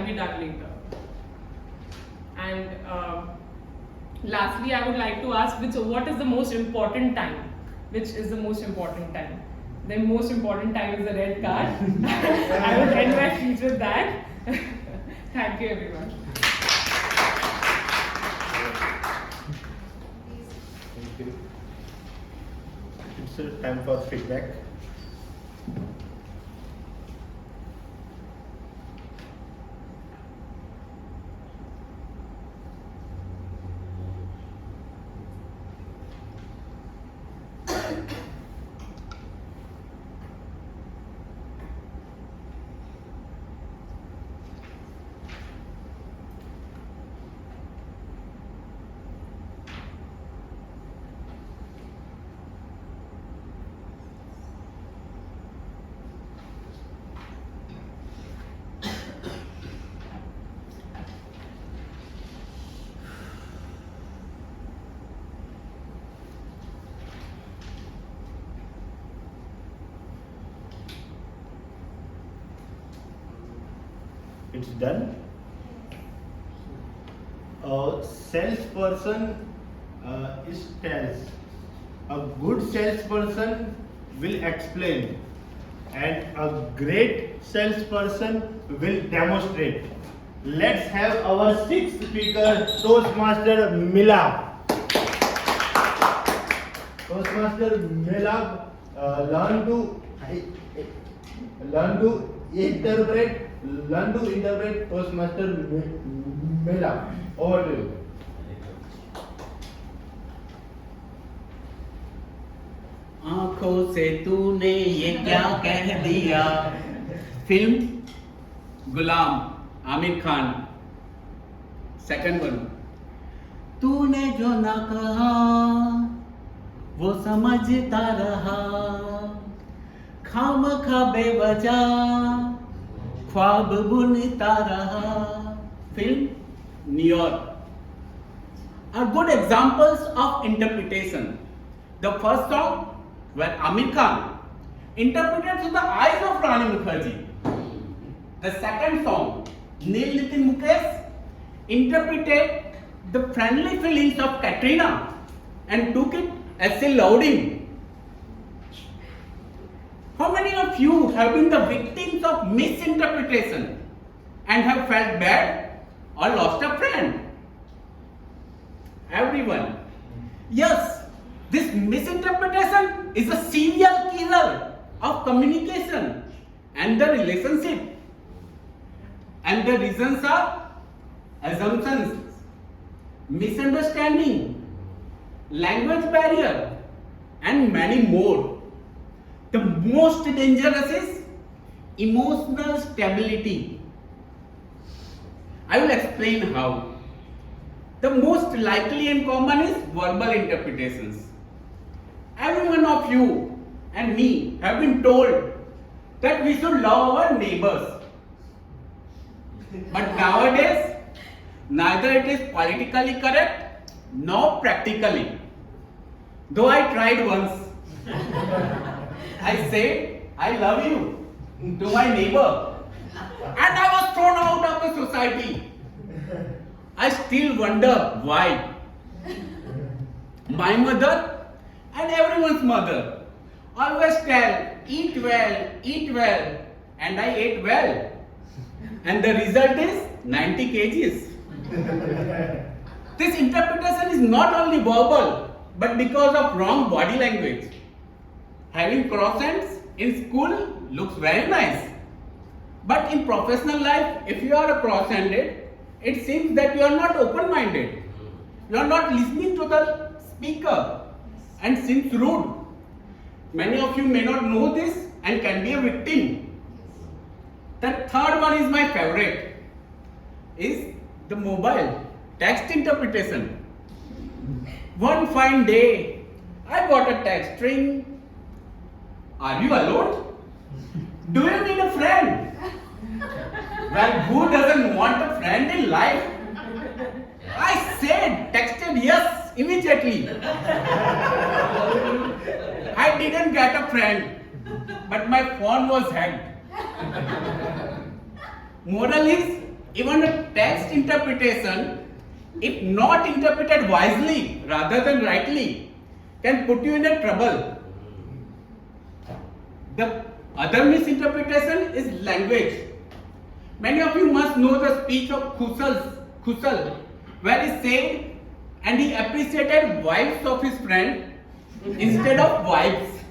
be done later. And lastly, I would like to ask, what is the most important time? Which is the most important time? The most important time is the red card. I will end my speech with that. Thank you, everyone. Thank you. It's time for feedback. It's done. A salesperson is tells. A good salesperson will explain, and a great salesperson will demonstrate. Let's have our 6th speaker, Toastmaster Milab. Toastmaster Milab learn to interpret Toastmaster Milab. Over to you. आंखों से तूने ये क्या कह दिया। Film गुलाम, Aamir Khan. Second one, तूने जो ना कहा वो समझता रहा, खामखा बेवजह ख्वाब बुनता रहा। Film New York are good examples of interpretation. The first song, where Amir Khan interpreted through the eyes of Rani Mukherjee. The second song, Neil Nitin Mukesh interpreted the friendly feelings of Katrina and took it as a lauding. How many of you have been the victims of misinterpretation and have felt bad or lost a friend? Everyone. Yes, this misinterpretation is a serial killer of communication and the relationship. And the reasons are assumptions, misunderstanding, language barrier, and many more. The most dangerous is emotional stability. I will explain how. The most likely and common is verbal interpretations. Every one of you and me have been told that we should love our neighbors. But nowadays, neither it is politically correct nor practically. Though I tried once. I said, I love you to my neighbor. And I was thrown out of the society. I still wonder why. My mother and everyone's mother always tell, eat well, and I ate well. And the result is 90 kgs. This interpretation is not only verbal, but because of wrong body language. Having cross-hands in school looks very nice. But in professional life, if you are a cross-handed, it seems that you are not open-minded. You are not listening to the speaker and seems rude. Many of you may not know this and can be a victim. The third one is my favorite, is the mobile text interpretation. One fine day, I got a text string. Are you alone? Do you need a friend? Well, who doesn't want a friend in life? I texted yes immediately. I didn't get a friend, but my phone was hacked. Moral is, even a text interpretation, if not interpreted wisely rather than rightly, can put you in a trouble. The other misinterpretation is language. Many of you must know the speech of Khusal, where he said, and he appreciated wives of his friend instead of wives,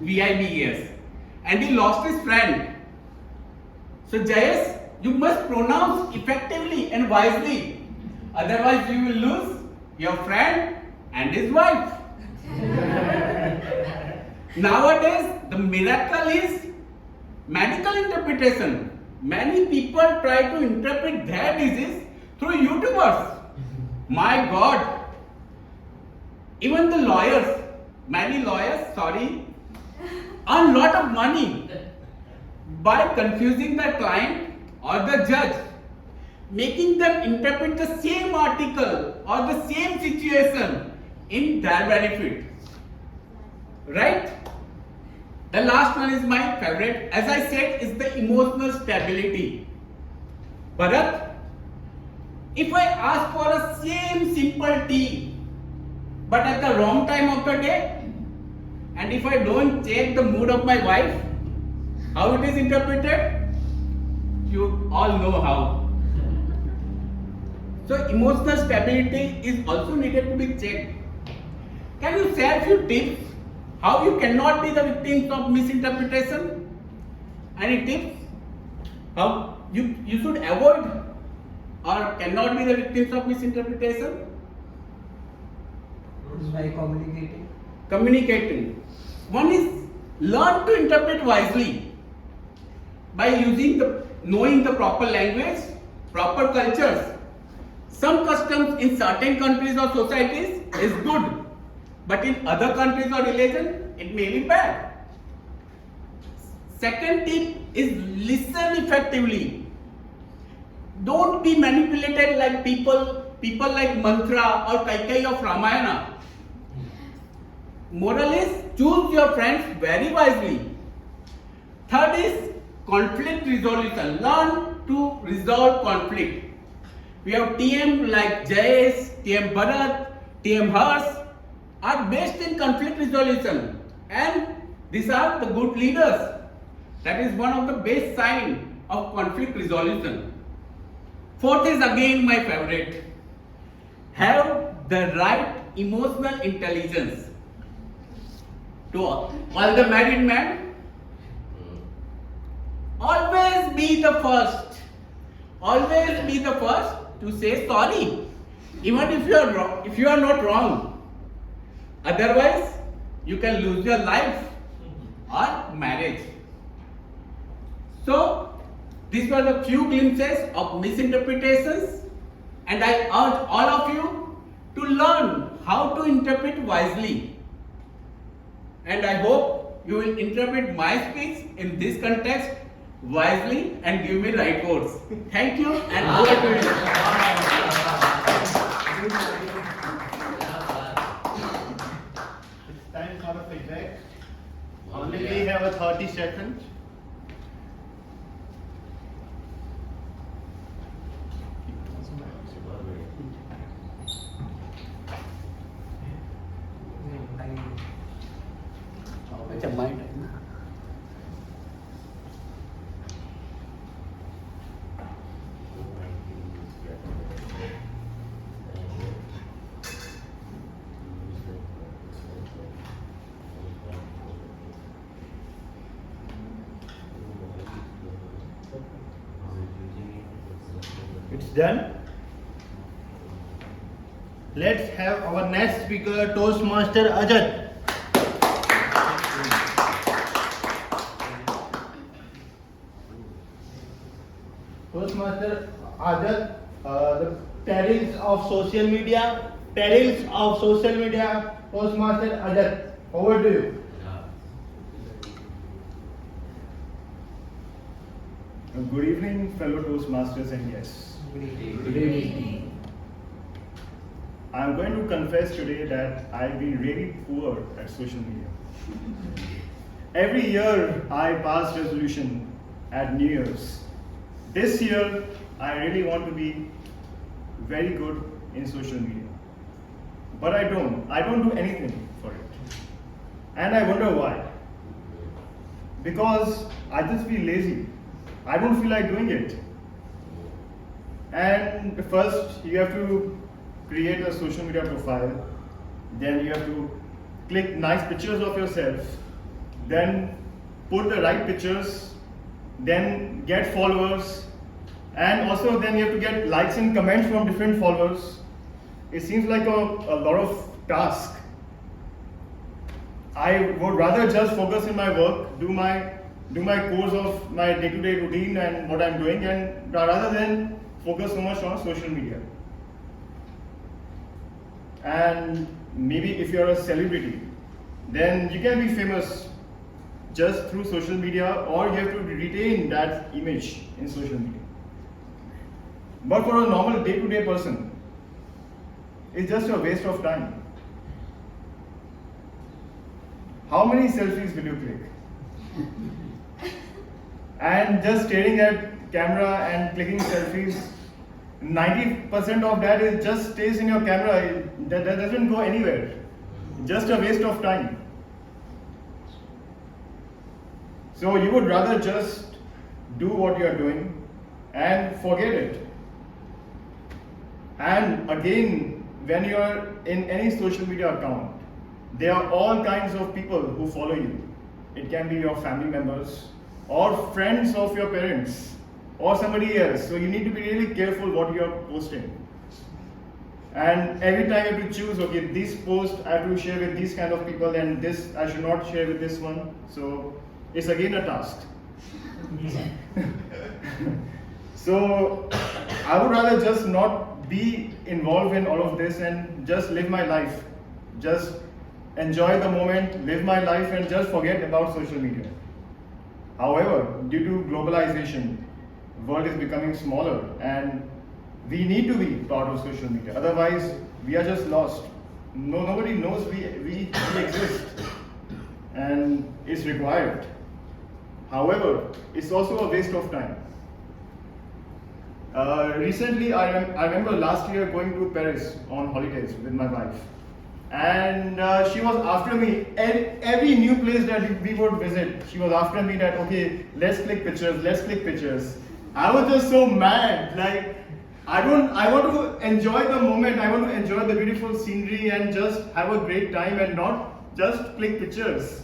VIVES, and he lost his friend. So Jayesh, you must pronounce effectively and wisely, otherwise you will lose your friend and his wife. Nowadays, the miracle is medical interpretation. Many people try to interpret their disease through YouTubers. My God! Even the lawyers, many lawyers, earn lot of money by confusing the client or the judge, making them interpret the same article or the same situation in their benefit. Right? The last one is my favorite. As I said, is the emotional stability. Bharat, if I ask for a same simple tea, but at the wrong time of the day, and if I don't check the mood of my wife, how it is interpreted? You all know how. So emotional stability is also needed to be checked. Can you share a few tips how you cannot be the victims of misinterpretation? Any tips? How you should avoid or cannot be the victims of misinterpretation? By communicating. Communicating. One is learn to interpret wisely by knowing the proper language, proper cultures. Some customs in certain countries or societies is good, but in other countries or religion it may be bad. Second tip is listen effectively. Don't be manipulated like people like Mantra or Kaikai of Ramayana. Moral is choose your friends very wisely. Third is conflict resolution. Learn to resolve conflict. We have TM like Jayesh, TM Bharat, TM Harsh are based in conflict resolution, and these are the good leaders. That is one of the best signs of conflict resolution. Fourth is again my favorite. Have the right emotional intelligence. To all the married men, always be the first. Always be the first to say sorry, even if you are wrong, if you are not wrong. Otherwise, you can lose your life or marriage. So, these were the few glimpses of misinterpretations, and I urge all of you to learn how to interpret wisely. And I hope you will interpret my speech in this context wisely and give me right words. Thank you, and over to you. It's time for a feedback. Only we have a 30 seconds. It's done. Let's have our next speaker, Toastmaster Ajat. Toastmaster Ajat, the perils of social media. Toastmaster Ajat, over to you. Good evening, fellow Toastmasters and guests. Good evening. I am going to confess today that I've been really poor at social media. Every year I pass resolution at New Year's. This year I really want to be very good in social media. But I don't do anything for it. And I wonder why. Because I just feel lazy. I don't feel like doing it. And first you have to create a social media profile, then you have to click nice pictures of yourself, then put the right pictures, then get followers, and also then you have to get likes and comments from different followers. It seems like a lot of task. I would rather just focus in my work, do my course of my day-to-day routine and what I'm doing, and rather than focus so much on social media. And maybe if you're a celebrity, then you can be famous just through social media, or you have to retain that image in social media. But for a normal day-to-day person, it's just a waste of time. How many selfies will you click? And just staring at camera and clicking selfies, 90% of that is just stays in your camera. That doesn't go anywhere. Just a waste of time. So you would rather just do what you are doing and forget it. And again, when you are in any social media account, there are all kinds of people who follow you. It can be your family members or friends of your parents or somebody else. So you need to be really careful what you are posting. And every time I have to choose, okay, this post I have to share with these kind of people and this I should not share with this one. So it's again a task. So I would rather just not be involved in all of this and just live my life. Just enjoy the moment, live my life and just forget about social media. However, due to globalization, the world is becoming smaller and we need to be part of social media. Otherwise, we are just lost. Nobody knows we exist and it's required. However, it's also a waste of time. Recently, I remember last year going to Paris on holidays with my wife. And she was after me, every new place that we would visit, she was after me that, okay, let's click pictures. I was just so mad, like, I want to enjoy the moment, I want to enjoy the beautiful scenery and just have a great time and not just click pictures.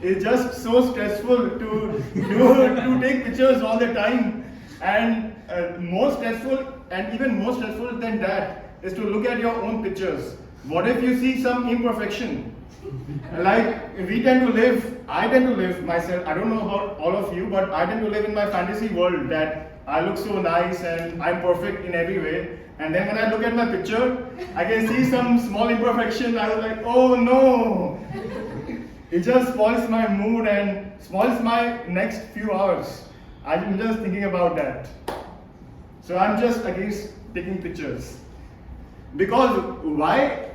It's just so stressful to take pictures all the time. And more stressful, and even more stressful than that, is to look at your own pictures. What if you see some imperfection? Like I tend to live myself, I don't know about all of you, but I tend to live in my fantasy world that I look so nice and I'm perfect in every way. And then when I look at my picture, I can see some small imperfection. I was like, oh no! It just spoils my mood and spoils my next few hours. I'm just thinking about that. So I'm just against taking pictures. Because why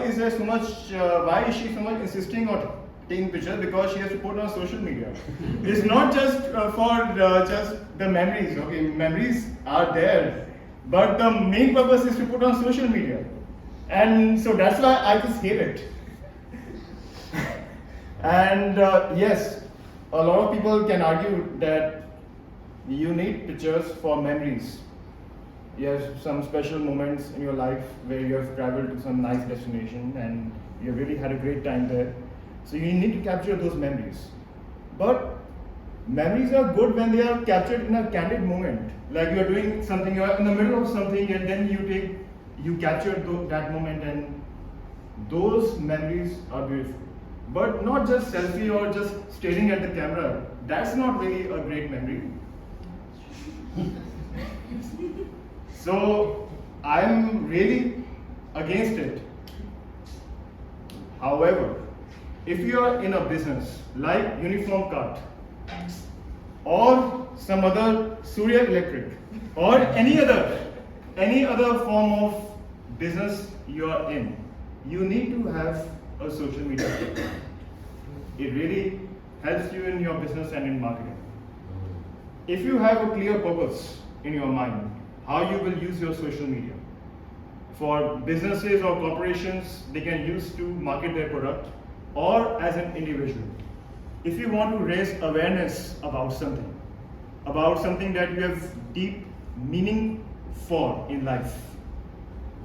is there so much? Why is she so much insisting on taking pictures? Because she has to put on social media. It's not just for just the memories. Okay, memories are there, but the main purpose is to put on social media, and so that's why I just hate it. And yes, a lot of people can argue that you need pictures for memories. You have some special moments in your life where you have traveled to some nice destination and you really had a great time there. So you need to capture those memories. But memories are good when they are captured in a candid moment. Like you are doing something, you are in the middle of something and then you capture that moment, and those memories are beautiful. But not just selfie or just staring at the camera. That's not really a great memory. So I'm really against it. However, if you are in a business like Uniform Cut or some other Surya Electric or any other form of business you are in, you need to have a social media. It really helps you in your business and in marketing. If you have a clear purpose in your mind, how you will use your social media. For businesses or corporations, they can use to market their product, or as an individual. If you want to raise awareness about something that you have deep meaning for in life,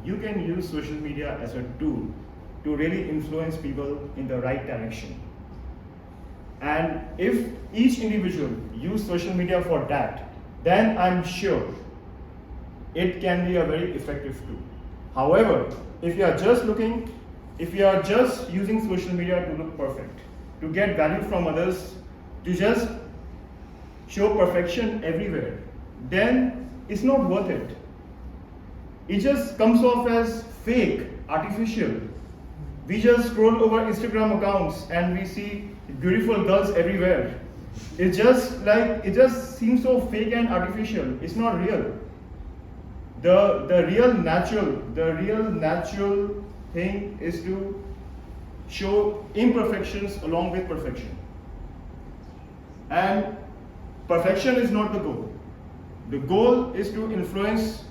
you can use social media as a tool to really influence people in the right direction. And if each individual use social media for that, then I'm sure it can be a very effective tool. However, if you are just using social media to look perfect, to get value from others, to just show perfection everywhere, then it's not worth it. It just comes off as fake, artificial. We just scroll over Instagram accounts and we see beautiful girls everywhere. It just seems so fake and artificial. It's not real. The real natural thing is to show imperfections along with perfection. And perfection is not the goal. The goal is to influence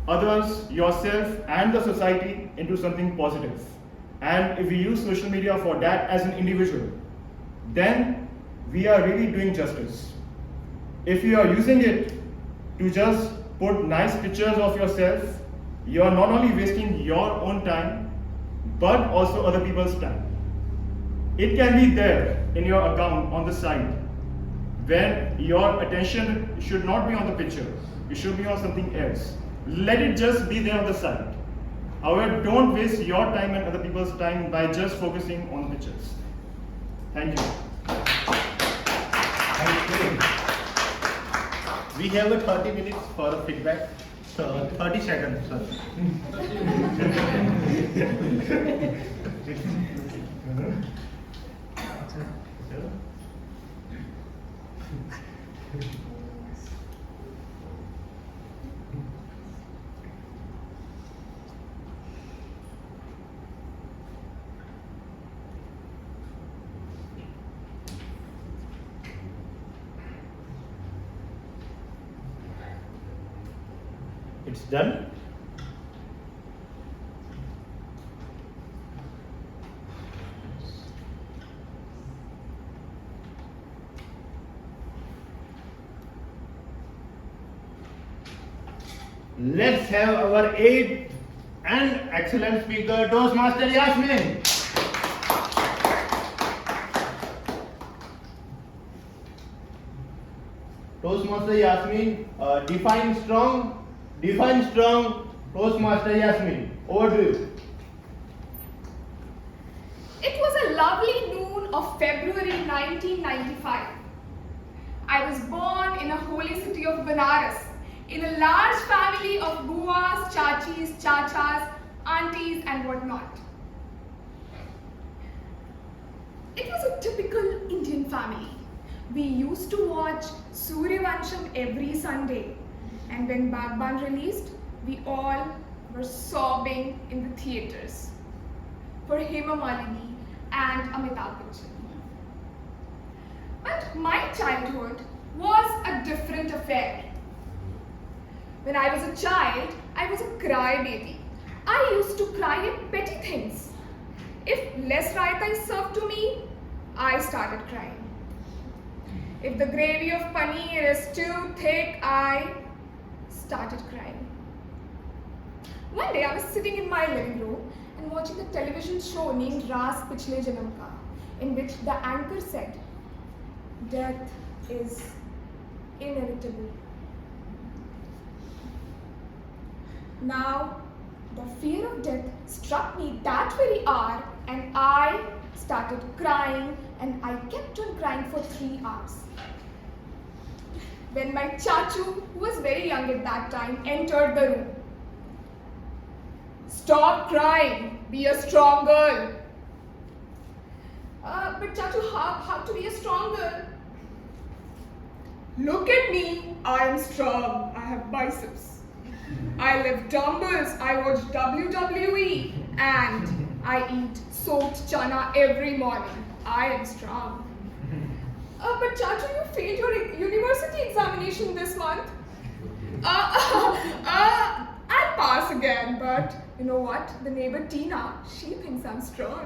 others, yourself, and the society into something positive. And if we use social media for that as an individual, then we are really doing justice. If you are using it to just put nice pictures of yourself, you are not only wasting your own time, but also other people's time. It can be there in your account on the side, when your attention should not be on the picture, it should be on something else. let it just be there on the side. However, don't waste your time and other people's time by just focusing on pictures. Thank you. We have a 30 minutes for a feedback. So 30 seconds, sorry. It's done. Let's have our 8th and excellent speaker, Toastmaster Yasmin. Toastmaster Yasmin, define strong, Toastmaster Yasmin. Over to you. It was a lovely noon of February 1995. I was born in a holy city of Banaras, in a large family of buas, chachis, chachas, aunties and whatnot. It was a typical Indian family. We used to watch Suryavansham every Sunday, and when Bagban released, we all were sobbing in the theatres for Hema Malini and Amitabh Bachchan. But my childhood was a different affair. When I was a child, I was a crybaby. I used to cry at petty things. If less raita is served to me, I started crying. If the gravy of paneer is too thick, I started crying. One day I was sitting in my living room and watching a television show named Raas Pichle Janam Ka, in which the anchor said, "Death is inevitable." Now, the fear of death struck me that very hour, and I started crying, and I kept on crying for 3 hours. When my chachu, who was very young at that time, entered the room. "Stop crying, be a strong girl." But chachu, how to be a strong girl? "Look at me, I am strong, I have biceps. I lift dumbbells, I watch WWE, and I eat soaked chana every morning. I am strong." But chachu, you failed your university examination this month. I'll pass again, but you know what? The neighbor Tina, she thinks I'm strong.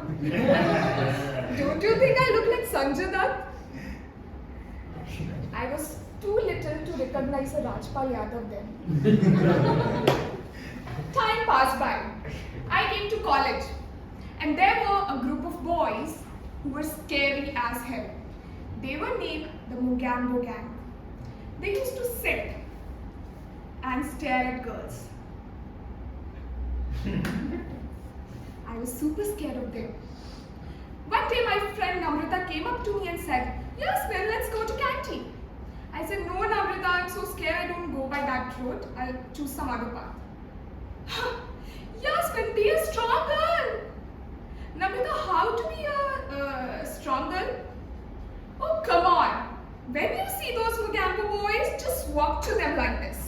Don't you think I look like Sanjay Dutt? I was too little to recognize a Rajpal Yadav then. Time passed by. I came to college, and there were a group of boys who were scary as hell. They were named the Mugambo Gang. They used to sit and stare at girls. I was super scared of them. One day my friend Namrata came up to me and said, "Yasmin, let's go to canteen." I said, "No, Namrata, I'm so scared, I don't go by that road. I'll choose some other path." "Yasmin, be a strong girl." "Namrata, how to be a strong girl?" "Oh, come on. When you see those Mugambo boys, just walk to them like this.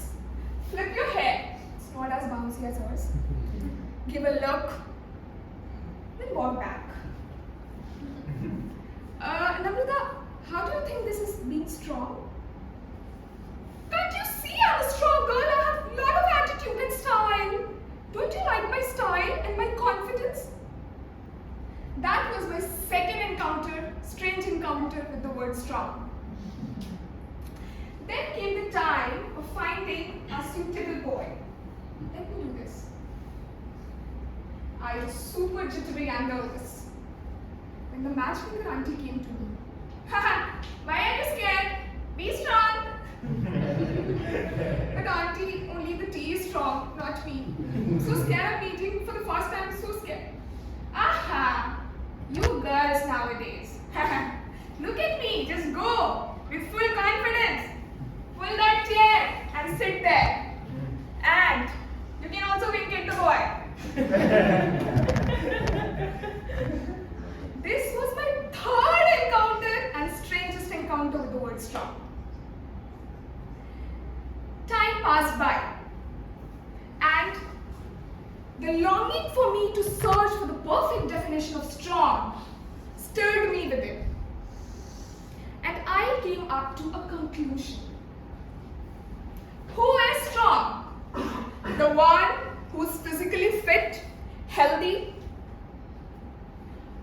Flip your hair. It's not as bouncy as yours. Give a look. Then walk back." "Namrata, how do you think this is being strong?" "Can't you see I'm a strong girl? I have a lot of attitude and style. Don't you like my style and my confidence?" That was my second encounter, strange encounter with the word strong. Then came the time of finding a suitable boy. Let me do this. I was super jittery and nervous when the matchmaker auntie came to me. "Haha, why are you scared? Be strong." But auntie, only the tea is strong. so scared of meeting for the first time, so scared. Aha! You girls nowadays. Look at me, just go with full confidence. Pull that chair and sit there. And you can also wink at the boy. This was my third encounter and strangest encounter with the word strong. Time passed by, and the longing for me to search for the perfect definition of strong stirred me within. And I came up to a conclusion. Who is strong? The one who's physically fit, healthy,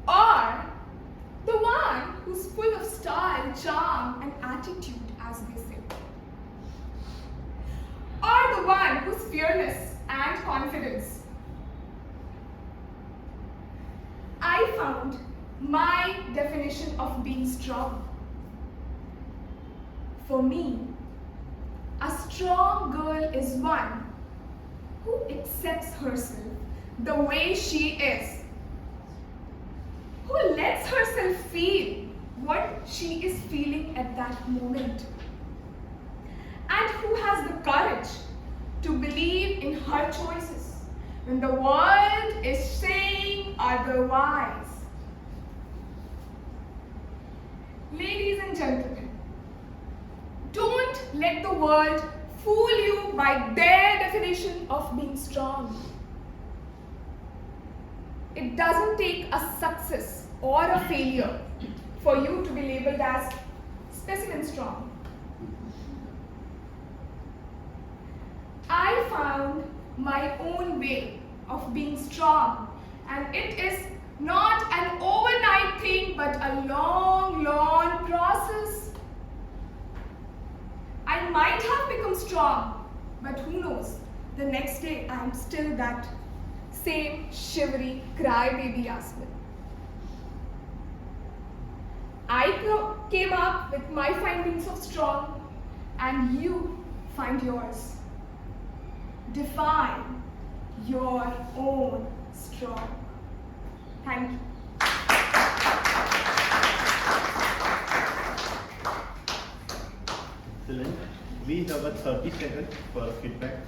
or the one who's full of style, charm, and attitude, as they say? Or the one who's fearless and confident? I found my definition of being strong. For me, a strong girl is one who accepts herself the way she is, who lets herself feel what she is feeling at that moment, and who has the courage to believe in her choices when the world is saying otherwise. Ladies and gentlemen, don't let the world fool you by their definition of being strong. It doesn't take a success or a failure for you to be labeled as specimen strong. I found my own way of being strong, and it is not an overnight thing but a long, long process. I might have become strong, but who knows, the next day I am still that same shivery crybaby Yasmin. I came up with my findings of strong, and you find yours. Define your own strong. Thank you. Excellent. We have a 30 seconds for feedback.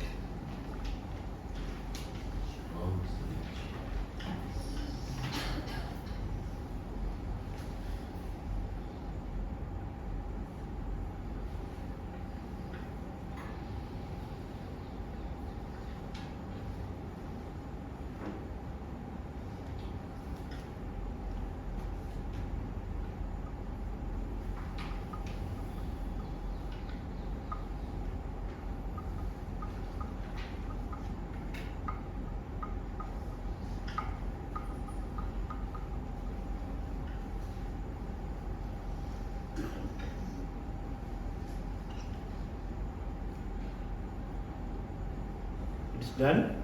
It's done.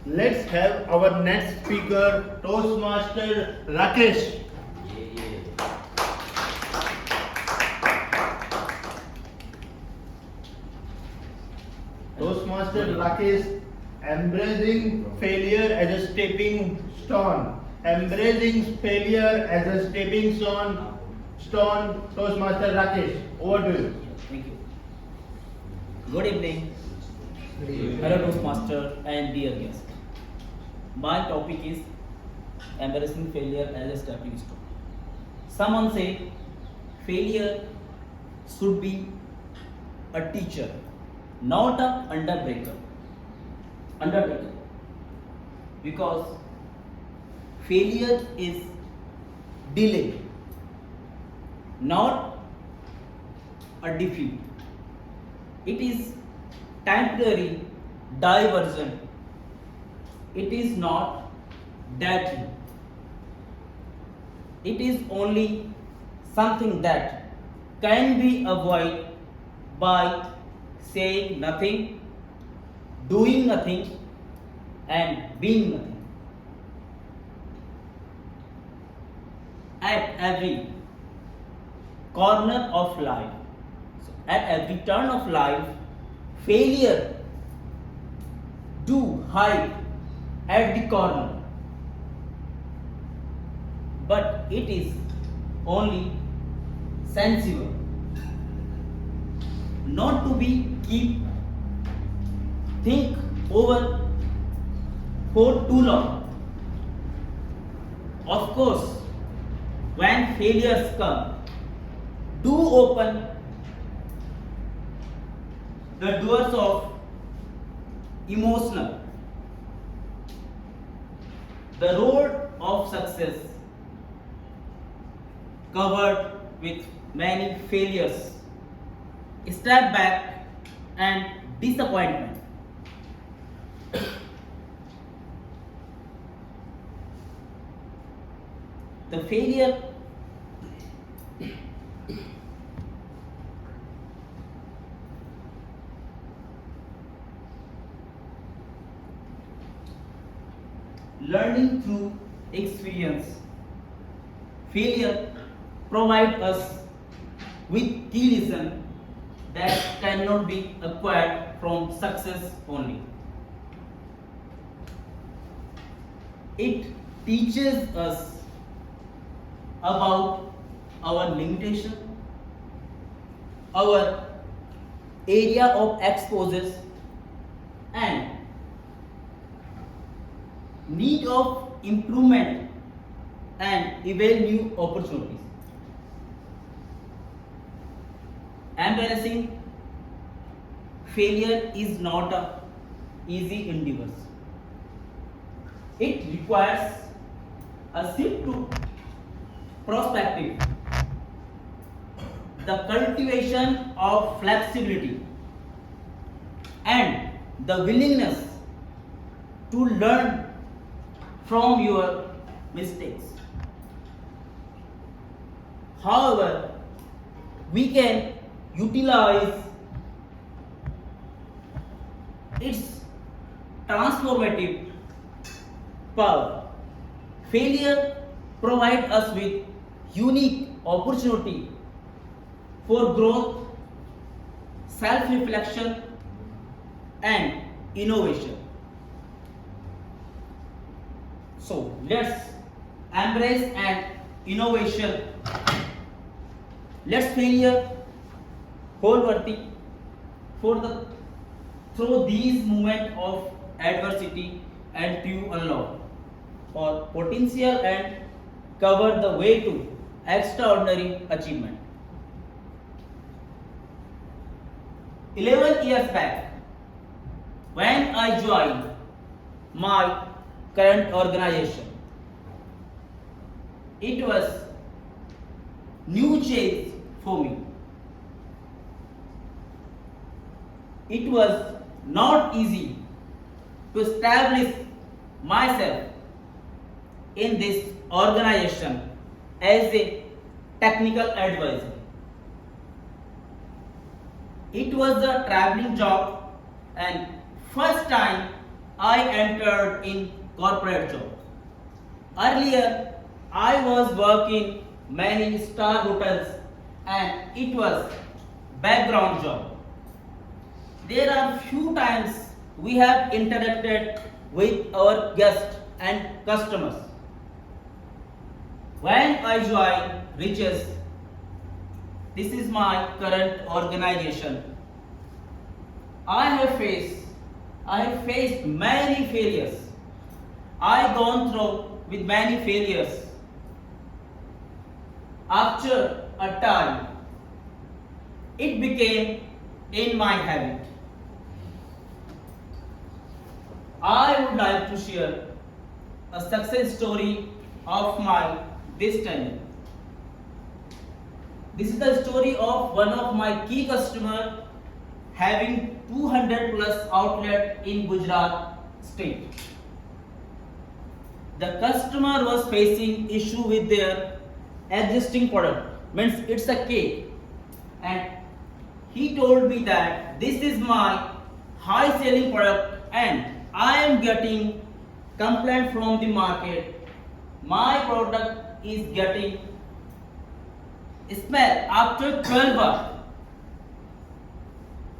Let's have our next speaker, Toastmaster Rakesh. Toastmaster Rakesh, embracing failure as a stepping stone. Embracing failure as a stepping stone. Toastmaster Rakesh, over to you. Thank you. Good evening. Hello Toastmaster and dear guest. My topic is embarrassing failure as a stepping stone. Someone said failure should be a teacher, not a underbreaker. Because failure is delay, not a defeat. It is temporary diversion. It is not deadly. It is only something that can be avoided by saying nothing, doing nothing, and being nothing. At every corner of life, at every turn of life, failure do hide at the corner, but it is only sensible not to be keep think over for too long. Of course, when failures come, do open the doors of emotional. The road of success covered with many failures, step back and disappointment. The failure learning through experience. Failure provides us with key lessons that cannot be acquired from success only. It teaches us about our limitation, our area of exposures, and need of improvement and evaluate new opportunities. Embarrassing failure is not an easy endeavor. It requires a shift to perspective, the cultivation of flexibility, and the willingness to learn from your mistakes. However, we can utilize its transformative power. Failure provides us with unique opportunity for growth, self-reflection, and innovation. So let's embrace and innovation. Let's failure wholeworthy for the through these moments of adversity and to unlock for potential and cover the way to extraordinary achievement. 11 years back, when I joined my current organization, it was new change for me. It was not easy to establish myself in this organization as a technical advisor. It was a traveling job and first time I entered in corporate job. Earlier, I was working many star hotels and it was background job. There are few times we have interacted with our guests and customers. When I joined Riches, this is my current organization, I have faced many failures. I gone through with many failures. After a time, it became in my habit. I would like to share a success story of my this time. This is the story of one of my key customer having 200 plus outlet in Gujarat state. The customer was facing issue with their existing product, means it's a cake, and he told me that this is my high selling product and I am getting complaint from the market. My product is getting smell after 12 hours.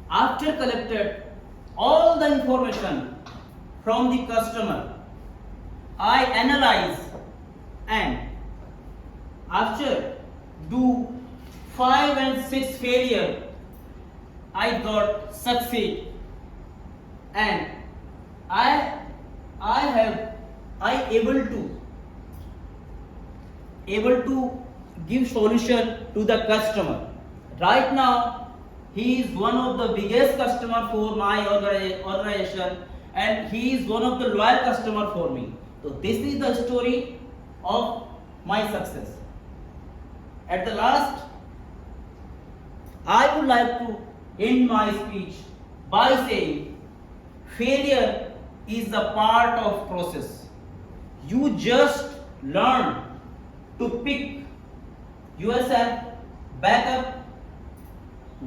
After collected all the information from the customer. I analyze and after do 5 and 6 failure, I got succeed, and I able to give solution to the customer. Right now, he is one of the biggest customer for my organization, and he is one of the loyal customer for me. So this is the story of my success. At the last, I would like to end my speech by saying failure is a part of process. You just learn to pick yourself back up.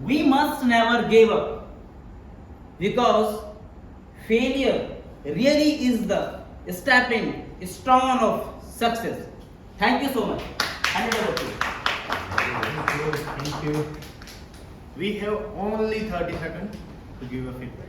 We must never give up, because failure really is the stepping stone of success. Thank you so much. Hand it over to you. Thank you. We have only 30 seconds to give a feedback.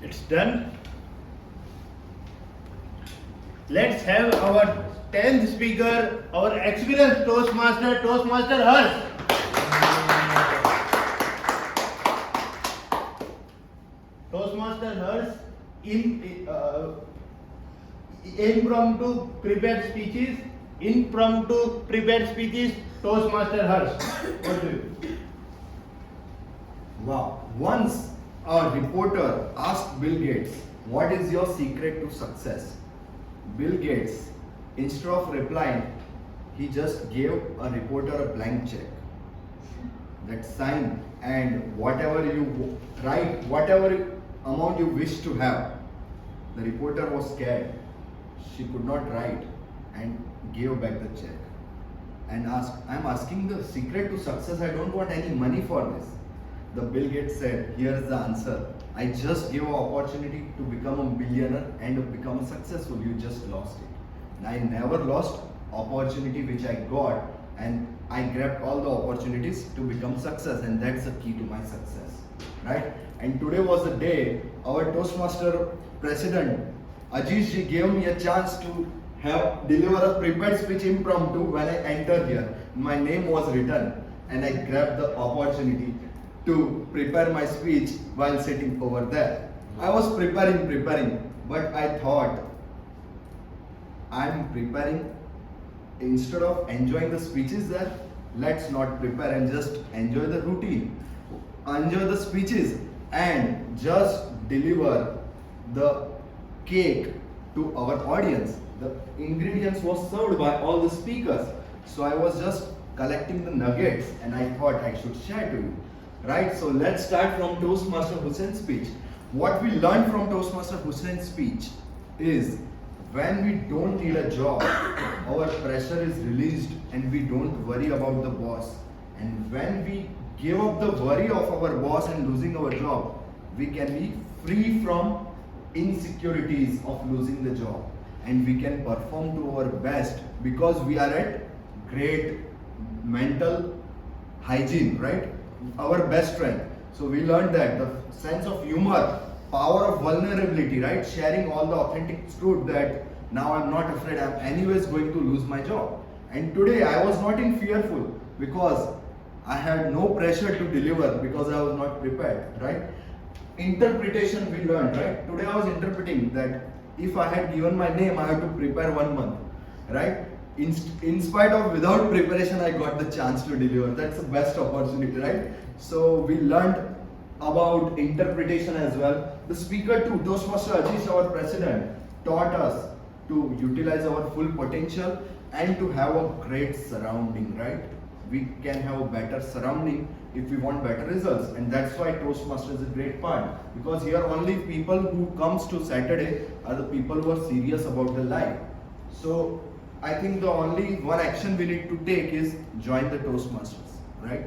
It's done. Let's have our 10th speaker, our experienced Toastmaster, Harsh. Toastmaster Harsh, impromptu prepared speeches, Toastmaster Harsh. What do you? Wow. Once a reporter asked Bill Gates, "What is your secret to success?" Bill Gates, instead of replying, he just gave a reporter a blank check. That sign, and whatever you write, whatever amount you wish to have. The reporter was scared. She could not write and gave back the check and asked, "I'm asking the secret to success. I don't want any money for this." The Bill Gates said, "Here's the answer. I just gave an opportunity to become a billionaire and to become successful. You just lost it. And I never lost opportunity which I got, and I grabbed all the opportunities to become success, and that's the key to my success." Right? And today was the day our Toastmaster President Ajish ji gave me a chance to deliver a prepared speech impromptu when I entered here. My name was written, and I grabbed the opportunity to prepare my speech while sitting over there. I was preparing, but I thought, I'm preparing, instead of enjoying the speeches there, let's not prepare and just enjoy the routine, enjoy the speeches, and just deliver the cake to our audience. The ingredients was served by all the speakers, so I was just collecting the nuggets, and I thought I should share to you. Right, so let's start from Toastmaster Hussein's speech. What we learned from Toastmaster Hussein's speech is, when we don't need a job, our pressure is released and we don't worry about the boss. And when we give up the worry of our boss and losing our job, we can be free from insecurities of losing the job. And we can perform to our best because we are at great mental hygiene, right? Our best strength. So we learned that the sense of humor, power of vulnerability, right? Sharing all the authentic truth that now I'm not afraid, I'm anyways going to lose my job. And today I was not in fearful because I had no pressure to deliver because I was not prepared, right? Interpretation we learned, right? Today I was interpreting that if I had given my name, I had to prepare 1 month, right? In spite of without preparation, I got the chance to deliver. That's the best opportunity, right? So we learned about interpretation as well. The speaker too, Toastmaster Ajish, our president, taught us to utilize our full potential and to have a great surrounding, right? we can have a better surrounding if we want better results. And that's why Toastmaster is a great part, because here only people who comes to Saturday are the people who are serious about their life. So I think the only one action we need to take is join the Toastmasters, right?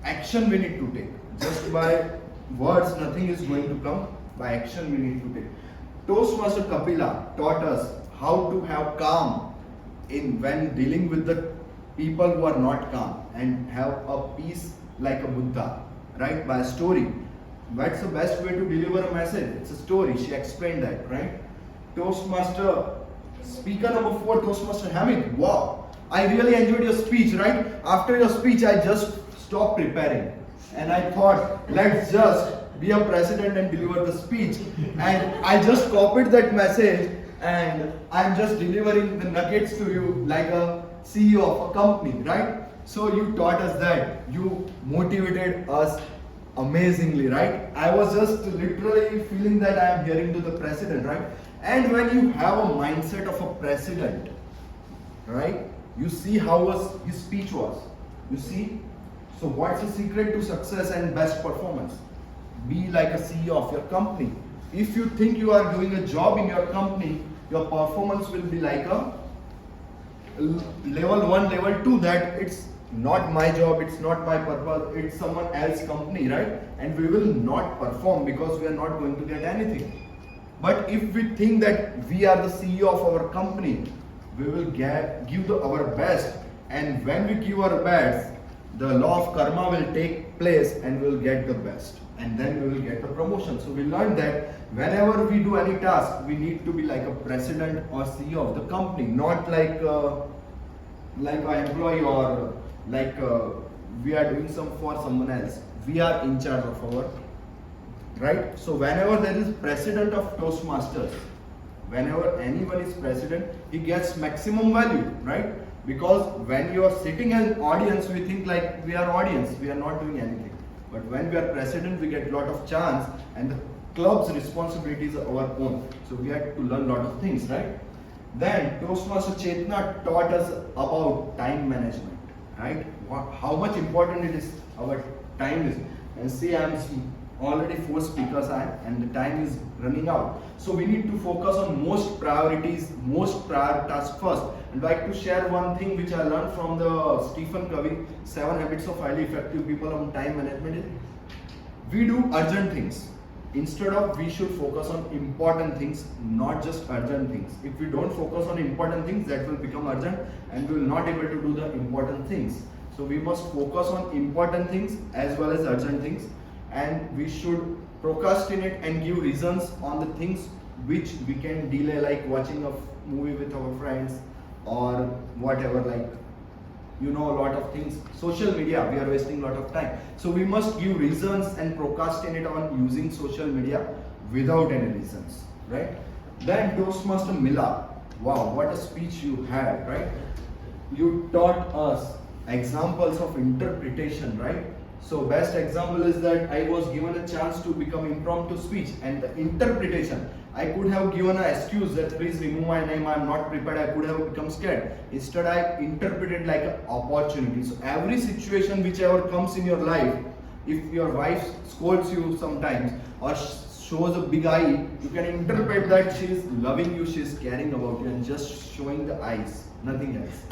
Action we need to take. Just by words nothing is going to come, by action we need to take. Toastmaster Kapila taught us how to have calm in when dealing with the people who are not calm, and have a peace like a Buddha, right? By a story. That's the best way to deliver a message. It's a story. She explained that, right? Toastmaster speaker number 4, Toastmaster Hamid. Wow, I really enjoyed your speech, right? After your speech, I just stopped preparing, and I thought, let's just be a president and deliver the speech. And I just copied that message, and I'm just delivering the nuggets to you like a CEO of a company, right? So you taught us that. You motivated us amazingly, right? I was just literally feeling that I am hearing to the president, right? And when you have a mindset of a president, right? You see how his speech was. You see? So what's the secret to success and best performance? Be like a CEO of your company. If you think you are doing a job in your company, your performance will be like a level 1, level 2, that it's not my job, it's not my purpose, it's someone else's company, right? And we will not perform because we are not going to get anything. But if we think that we are the CEO of our company, we will give our best, and when we give our best, the law of karma will take place and we will get the best, and then we will get the promotion. So we learned that whenever we do any task, we need to be like a president or CEO of the company, not like an employee, or like we are doing some for someone else. We are in charge of our, right? So whenever there is president of Toastmasters, whenever anyone is president, he gets maximum value, right? Because when you are sitting as an audience, we think like we are audience, we are not doing anything. But when we are president, we get a lot of chance, and the club's responsibilities are our own. So we had to learn a lot of things, right? Then Toastmaster Chetna taught us about time management, right? How much important it is, our time is. And see, I'm already 4 speakers and the time is running out. So we need to focus on most priorities, most prior tasks first. I'd like to share one thing which I learned from the Stephen Covey, 7 Habits of Highly Effective People on Time Management. We do urgent things. Instead of, we should focus on important things, not just urgent things. If we don't focus on important things, that will become urgent and we will not able to do the important things. So we must focus on important things as well as urgent things, and we should procrastinate and give reasons on the things which we can delay, like watching a movie with our friends or whatever, like a lot of things. Social media, we are wasting a lot of time. So we must give reasons and procrastinate on using social media without any reasons, right? Then Toastmaster Mila, wow, what a speech you had, right? You taught us examples of interpretation, right? So best example is that I was given a chance to become impromptu speech, and the interpretation, I could have given an excuse that please remove my name, I am not prepared, I could have become scared. Instead I interpreted like an opportunity. So every situation whichever comes in your life, if your wife scolds you sometimes or shows a big eye, you can interpret that she is loving you, she is caring about you, and just showing the eyes, nothing else.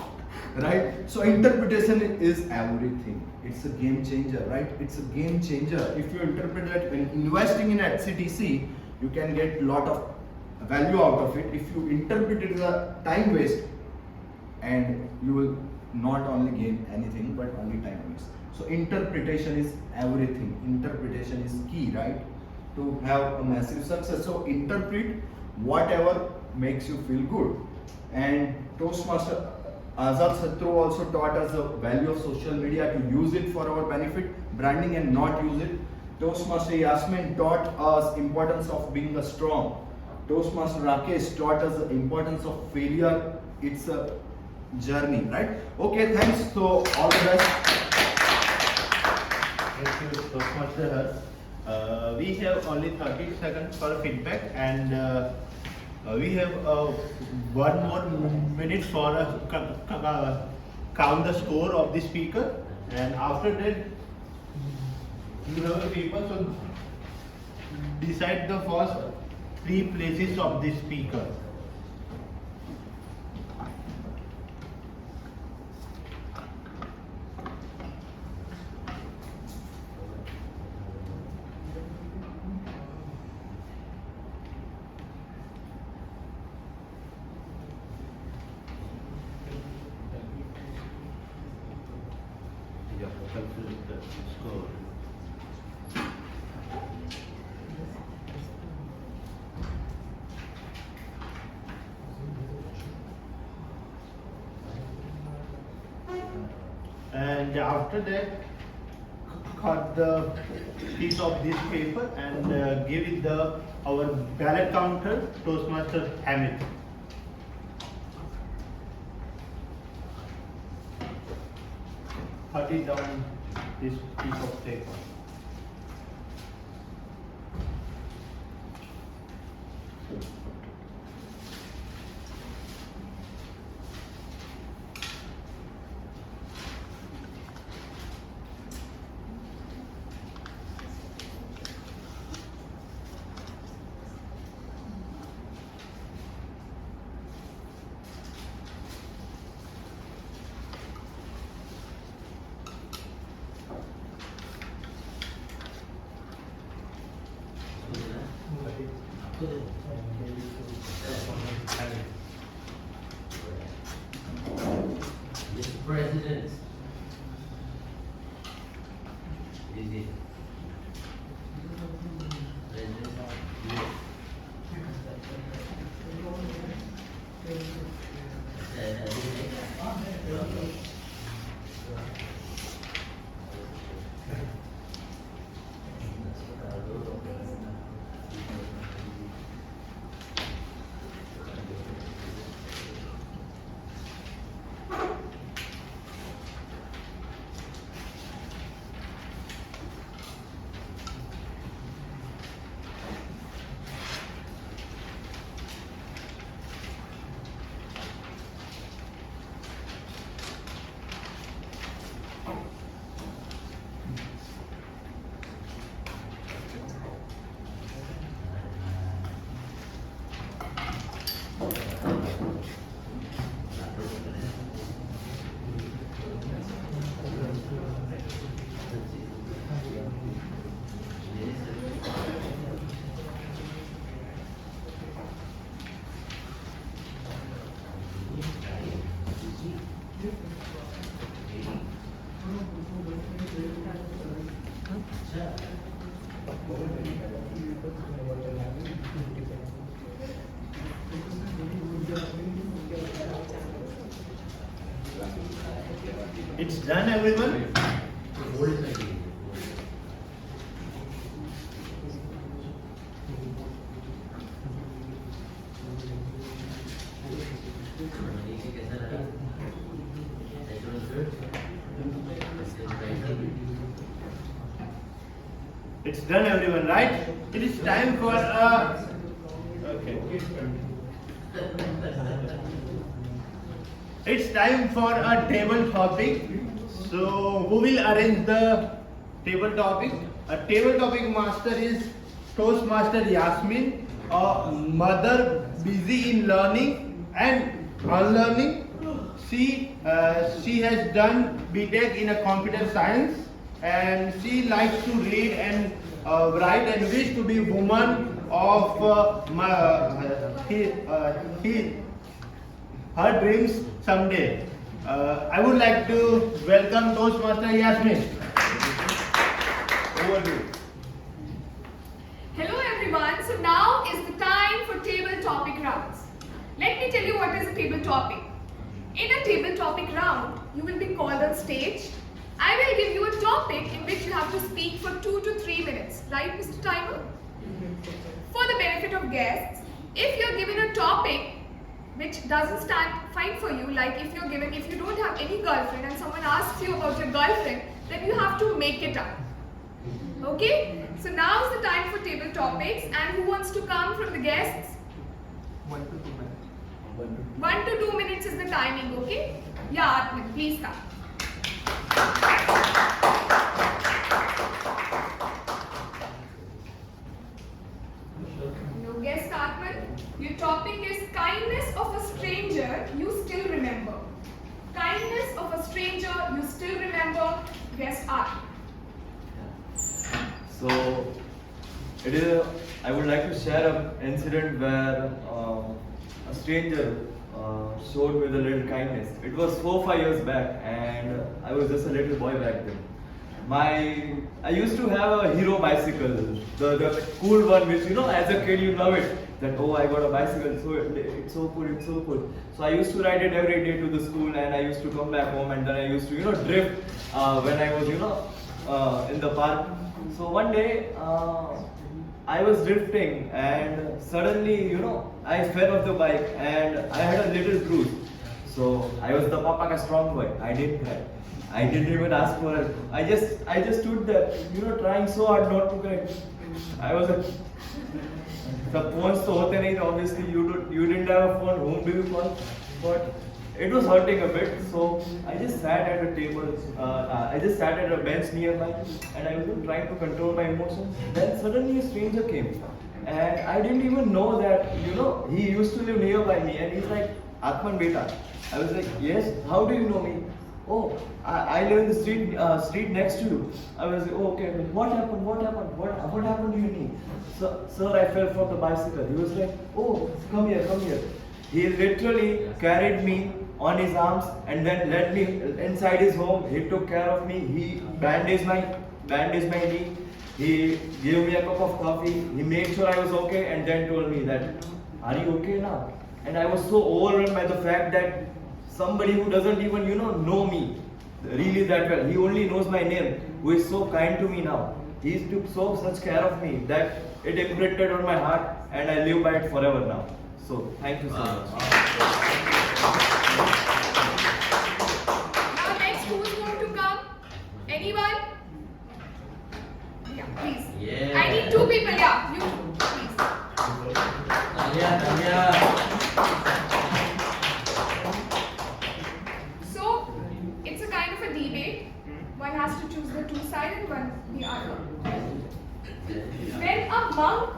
Right? So interpretation is everything. It's a game changer, right? It's a game changer. If you interpret that when investing in HCTC, you can get a lot of value out of it. If you interpret it as a time waste, and you will not only gain anything but only time waste. So interpretation is everything. Interpretation is key, right? To have a massive success. So interpret whatever makes you feel good. And Toastmaster Azad Satru also taught us the value of social media, to use it for our benefit, branding, and not use it. Toastmaster Yasmin taught us importance of being a strong. Toastmaster Rakesh taught us the importance of failure. It's a journey, right? Okay, thanks. So all the best. Thank you, Toastmaster Harsh. We have only 30 seconds for feedback, and we have 1 more minute for count the score of the speaker, and after that you have a paper, so decide the first 3 places of the speaker. You have to calculate the score. And after that, cut the piece of this paper and give it our ballot counter, Toastmaster Hamid. Cut it down this piece of paper. Mr. President, is it? It's done, everyone. It's done, everyone, right? It is time for okay. It's time for a table topic. So, who will arrange the table topic? A table topic master is Toastmaster Yasmin, a mother busy in learning and unlearning. She has done BTech in a computer science, and she likes to read and write and wish to be woman of her dreams someday. I would like to welcome Toastmaster Yasmin. Over to you. Hello everyone, so now is the time for table topic rounds. Let me tell you what is a table topic. In a table topic round, you will be called on stage. I will give you a topic in which you have to speak for 2 to 3 minutes, right Mr. Timer? For the benefit of guests, if you are given a topic which doesn't stand fine for you, like if you don't have any girlfriend and someone asks you about your girlfriend, then you have to make it up. Okay? So now is the time for table topics, and who wants to come from the guests? 1 to 2 minutes is the timing, okay? Yeah, Atman, please come. You guessed, Atman. Your topic is kindness of a stranger you still remember. Kindness of a stranger you still remember. Guest Atman. So, I would like to share an incident where a stranger showed me the little kindness. It was 4-5 years back, and I was just a little boy back then. I used to have a hero bicycle, the cool one, which as a kid you love it. That I got a bicycle, so it's so cool, it's so cool. So I used to ride it every day to the school, and I used to come back home, and then I used to drift when I was in the park. So one day I was drifting, and suddenly I fell off the bike, and I had a little bruise. So I was the papa ka strong boy. I didn't cry. I didn't even ask for it. I just stood there, trying so hard not to cry. I was like, the phones to hote nahi, obviously you didn't have a phone. Whom do you call? But it was hurting a bit, so I just sat at a table. I just sat at a bench nearby, and I was trying to control my emotions. Then suddenly a stranger came, and I didn't even know that he used to live nearby me, and he's like, Atman beta. I was like, yes. How do you know me? Oh, I live in the street next to you. I was like, oh, okay. What happened? What happened? What happened to your knee? Sir, I fell from the bicycle. He was like, oh, come here, come here. He literally carried me on his arms and then led me inside his home. He took care of me. He bandaged my knee. He gave me a cup of coffee. He made sure I was okay and then told me that, are you okay now? And I was so overwhelmed by the fact that somebody who doesn't even know me really that well, he only knows my name, who is so kind to me now. He took such care of me that it imprinted on my heart, and I live by it forever now. So thank you so much. Now next, who's going to come? Anyone? Yeah, please. Yeah. I need 2 people. Yeah, you please. So it's a kind of a debate. One has to choose the 2 sides and one the other. When a monk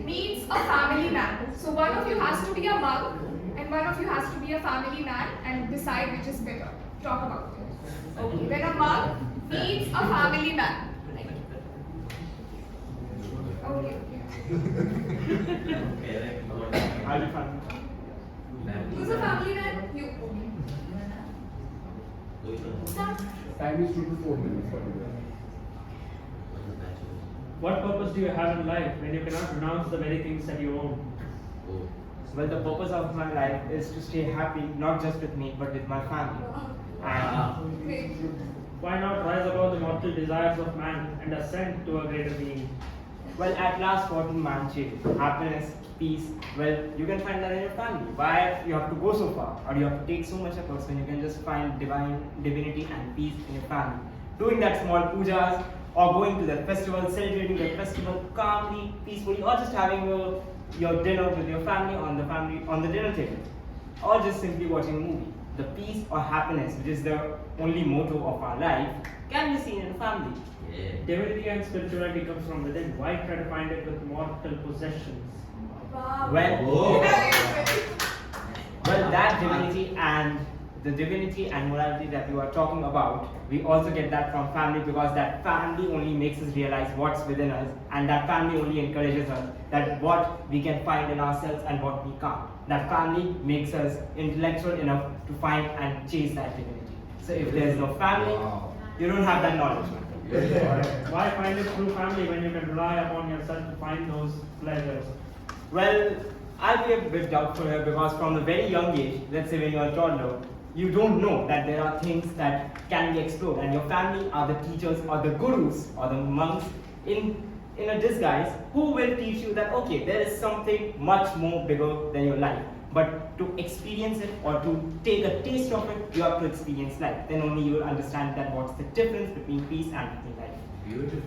meets a family man, so one of you has to be a monk and one of you has to be a family man and decide which is better. Talk about it. Okay, when a monk meets a family man. Okay. I'll be fine. Who's a family man? You. Start. Time is 2 to 4 minutes. What purpose do you have in life when you cannot renounce the very things that you own? Well, the purpose of my life is to stay happy, not just with me, but with my family. Why not rise above the mortal desires of man and ascend to a greater being? Well, at last, what will man achieve? Happiness, peace. Well, you can find that in your family. Why you have to go so far, or you have to take so much efforts when you can just find divinity and peace in your family? Doing that small pujas, or going to that festival, celebrating that festival calmly, peacefully, or just having your dinner with your family on the dinner table, or just simply watching a movie. The peace or happiness, which is the only motto of our life, can be seen in a family. Divinity and spirituality comes from within. Why try to find it with mortal possessions? Wow. Well, that divinity and the divinity and morality that you are talking about, we also get that from family, because that family only makes us realize what's within us, and that family only encourages us that what we can find in ourselves and what we can't. That family makes us intellectual enough to find and chase that divinity. So if there's no family, you don't have that knowledge. Why find it through family when you can rely upon yourself to find those pleasures? Well, I'll be a bit doubtful here, because from a very young age, let's say when you're a toddler, you don't know that there are things that can be explored, and your family are the teachers or the gurus or the monks in a disguise who will teach you that okay, there is something much more bigger than your life. But to experience it or to take a taste of it, you have to experience life. Then only you will understand that what's the difference between peace and between life. Beautiful.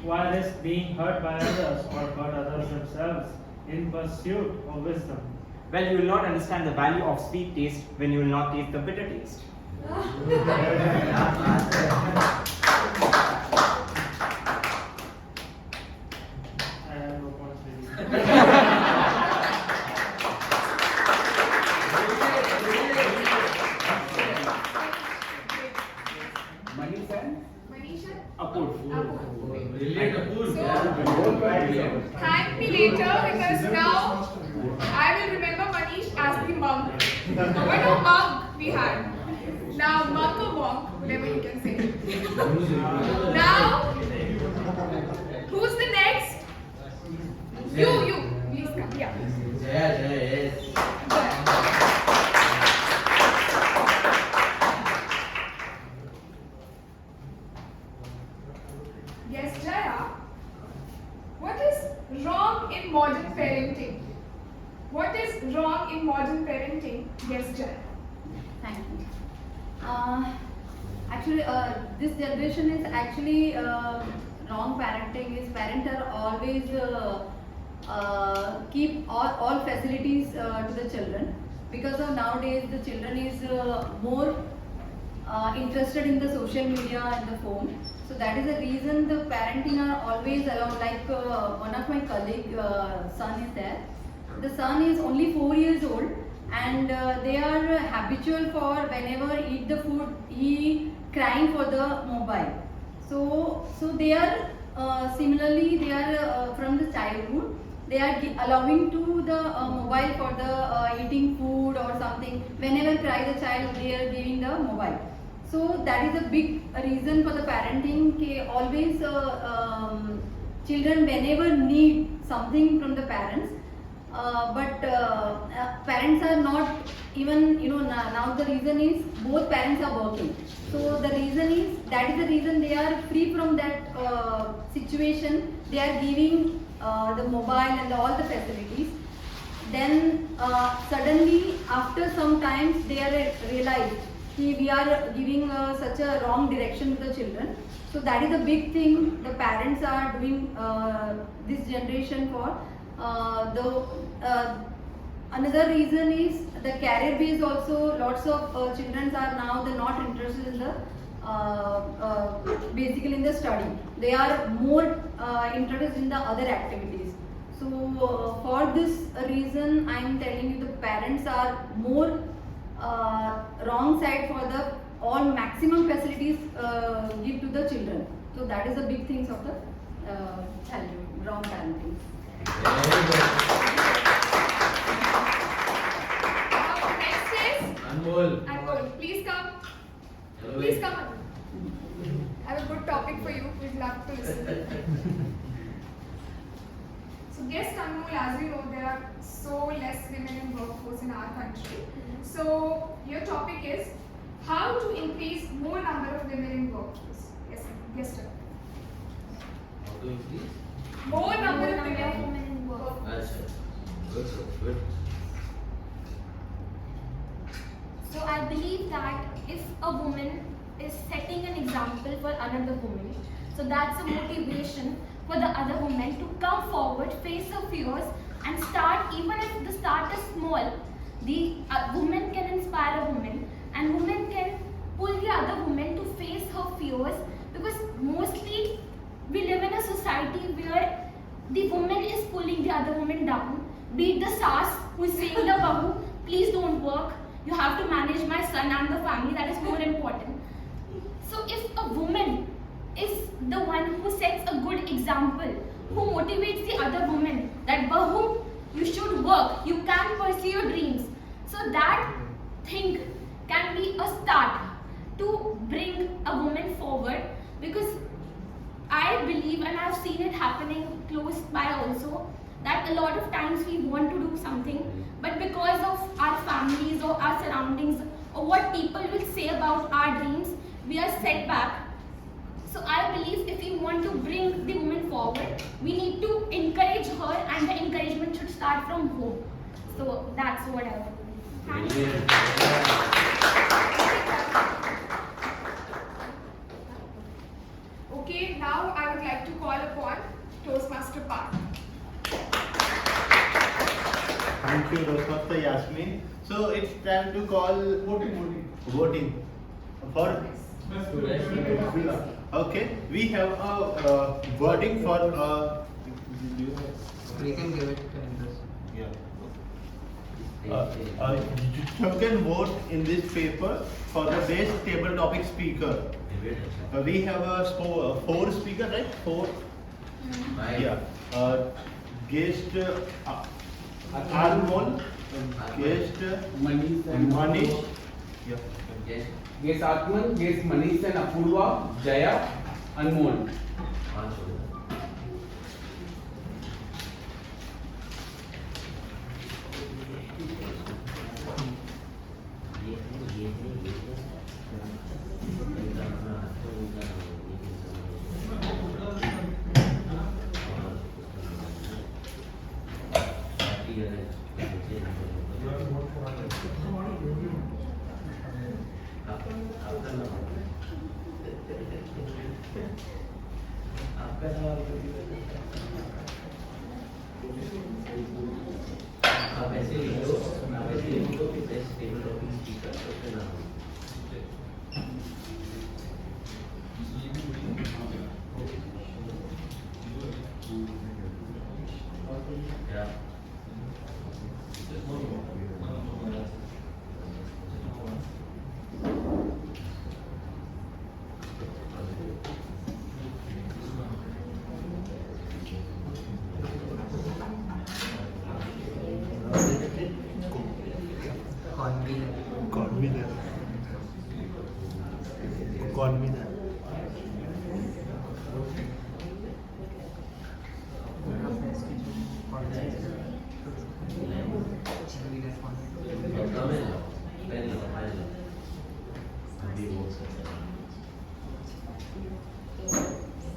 Why risk being hurt by others or hurt others themselves in pursuit of wisdom? well, you will not understand the value of sweet taste when you will not taste the bitter taste. Thank me later because now I will remember Manish as the monk. What a monk we had. Now monk or monk, whatever you can say. Now, who's the next? You. Please come. Yeah. Yes. Yes, Jaya. What is wrong in modern parenting? What is wrong in modern parenting? Yes, Jaya. Thank you. Actually, this generation is actually wrong parenting. Is parents are always keep all facilities to the children, because of nowadays the children is more interested in the social media and the phone. So that is the reason the parenting are always around. Like one of my colleague son is there. The son is only 4 years old, and they are habitual for whenever eat the food, he crying for the mobile. So they are similarly they are from the childhood they are allowing to the mobile for the eating food or something. Whenever cry the child, they are giving the mobile. So that is a big reason for the parenting. Always children whenever need something from the parents, but parents are not even, now the reason is both parents are working. So the reason is, that is the reason they are free from that situation. They are giving the mobile and all the facilities. Then suddenly after some time they are realized we are giving such a wrong direction to the children. So that is a big thing the parents are doing this generation for. Another reason is the career base also. Lots of children are now they're not interested in the basically in the study. They are more interested in the other activities. So for this reason, I am telling you the parents are more wrong side for the all maximum facilities give to the children. So that is the big things of the wrong parenting. Next is Anmol. Please come. Please come. I have a good topic for you. We'd love to listen. So yes, Anmol, as you know, there are so less women in workforce in our country. So your topic is how to increase more number of women in workforce. Yes, sir. How to increase? More number of women in workforce. Good. So I believe that if a woman is setting an example for another woman, so that's a motivation for the other woman to come forward, face her fears, and start. Even if the start is small, the woman can inspire a woman, and woman can pull the other woman to face her fears, because mostly we live in a society where the woman is pulling the other woman down. Be it the sass who is saying the bahu, please don't work, you have to manage my son and the family, that is more important. So if a woman is the one who sets a good example, who motivates the other woman that bahu, you should work, you can pursue your dreams. So that thing can be a start to bring a woman forward, because I believe, and I've seen it happening close by also, that a lot of times we want to do something, but because of our families or our surroundings or what people will say about our dreams, we are set back. So I believe if we want to bring the woman forward, we need to encourage her, and the encouragement should start from home. So that's what I would do. Thank you. Okay, now I would like to call upon Toastmaster Parth. Thank you, Toastmaster Yasmin. So it's time to call voting for. Okay, we have a wording for. We can give it. You can vote in this paper for the best table topic speaker. We have a four speaker, right? Four. Yeah. Guest Anmol, guest Manish. Yeah. Guest Atman, guest Manish and Apurva, Jaya, Anmol.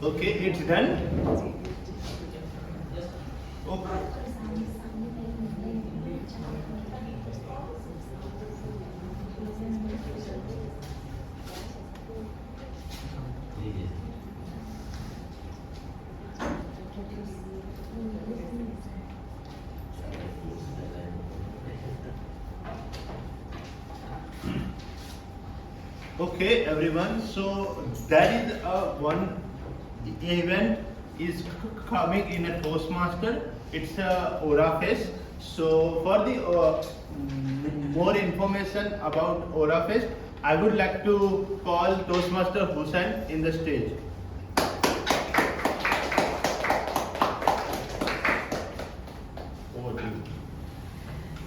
Okay, it's done. Okay. Okay, everyone. So that is one event is coming in a Toastmaster. It's a Aura Fest. So for the more information about Aura Fest, I would like to call Toastmaster Hussain in the stage.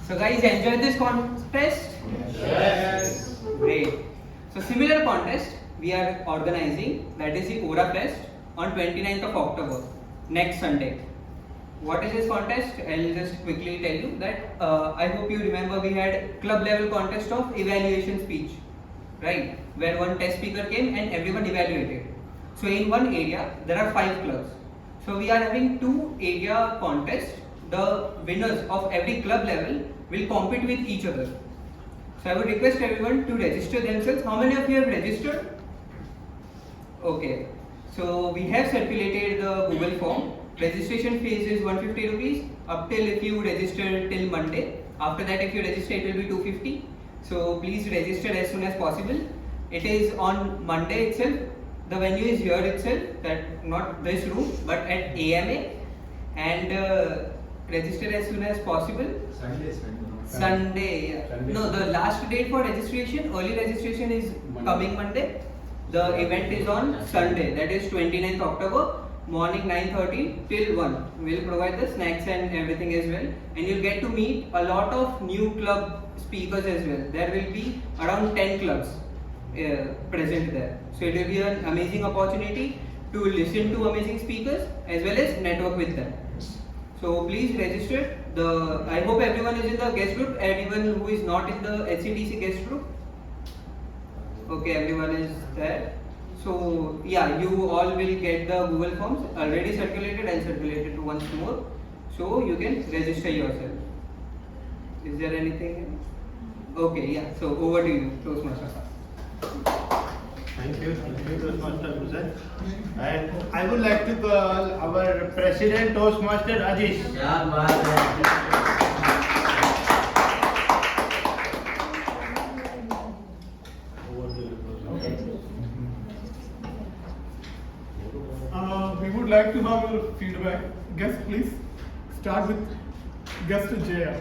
So guys, enjoyed this contest? Yes. Great. So similar contest we are organizing, that is the Aura Fest on 29th of October, next Sunday. What is this contest? I'll just quickly tell you that I hope you remember we had club level contest of evaluation speech, right? Where one test speaker came and everyone evaluated. So in one area there are 5 clubs. So we are having 2 area contests. The winners of every club level will compete with each other. So I would request everyone to register themselves. How many of you have registered? Okay. So we have circulated the Google form. Registration fees is 150 rupees up till if you register till Monday. After that, if you register, it will be 250. So please register as soon as possible. It is on Monday itself. The venue is here itself, that not this room, but at AMA. And register as soon as possible. Sunday. Yeah. No, the last date for registration, early registration is coming Monday. The event is on Sunday, that is 29th October, morning 9:30 till 1. We'll provide the snacks and everything as well. And you'll get to meet a lot of new club speakers as well. There will be around 10 clubs present there. So it will be an amazing opportunity to listen to amazing speakers as well as network with them. So please register. I hope everyone is in the guest group, anyone who is not in the HCTC guest group. Okay, everyone is there. So yeah, you all will get the Google forms already circulated and circulated once more. So you can register yourself. Is there anything? Okay, yeah. So over to you, Toastmaster. Thank you, Toastmaster Hussain. And I would like to call our President Toastmaster Ajish. would like to have your feedback. Guest, please start with guest Jaya.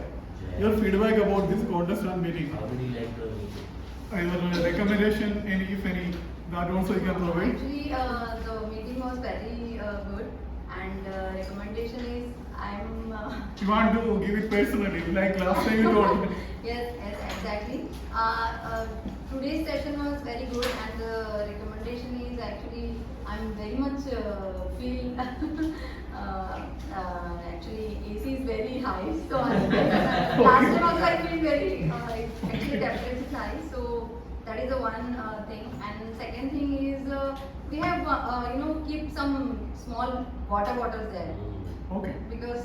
Your feedback about this contest and meeting. How did you like the meeting? Your recommendation, any if any, that also you can provide. Actually, the meeting was very good, and recommendation is You want to give it personally, like last time you told. yes, exactly. Today's session was very good, and the recommendation is actually I'm very much feel actually AC is very high, so last time also I feel very actually temperature is high, so that is the one thing. And second thing is we have keep some small water bottles there. Okay. Because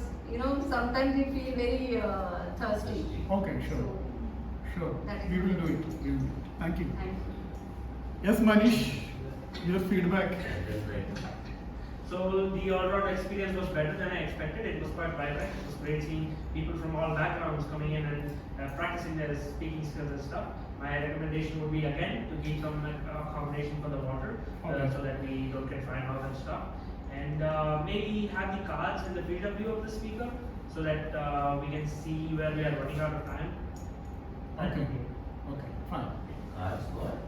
sometimes we feel very thirsty. Okay, sure. Sure. That is We will nice. do it. We will do it. Thank you. Thank you. Yes, Manish, your feedback. So the all-round experience was better than I expected. It was quite vibrant. It was great seeing people from all backgrounds coming in and practicing their speaking skills and stuff. My recommendation would be again to keep some accommodation for the water, Okay. so that we don't get dry mouth and stuff. And maybe have the cards in the field of view of the speaker, so that we can see where we are running out of time. That Okay. would be- Okay, fine. Cards, what?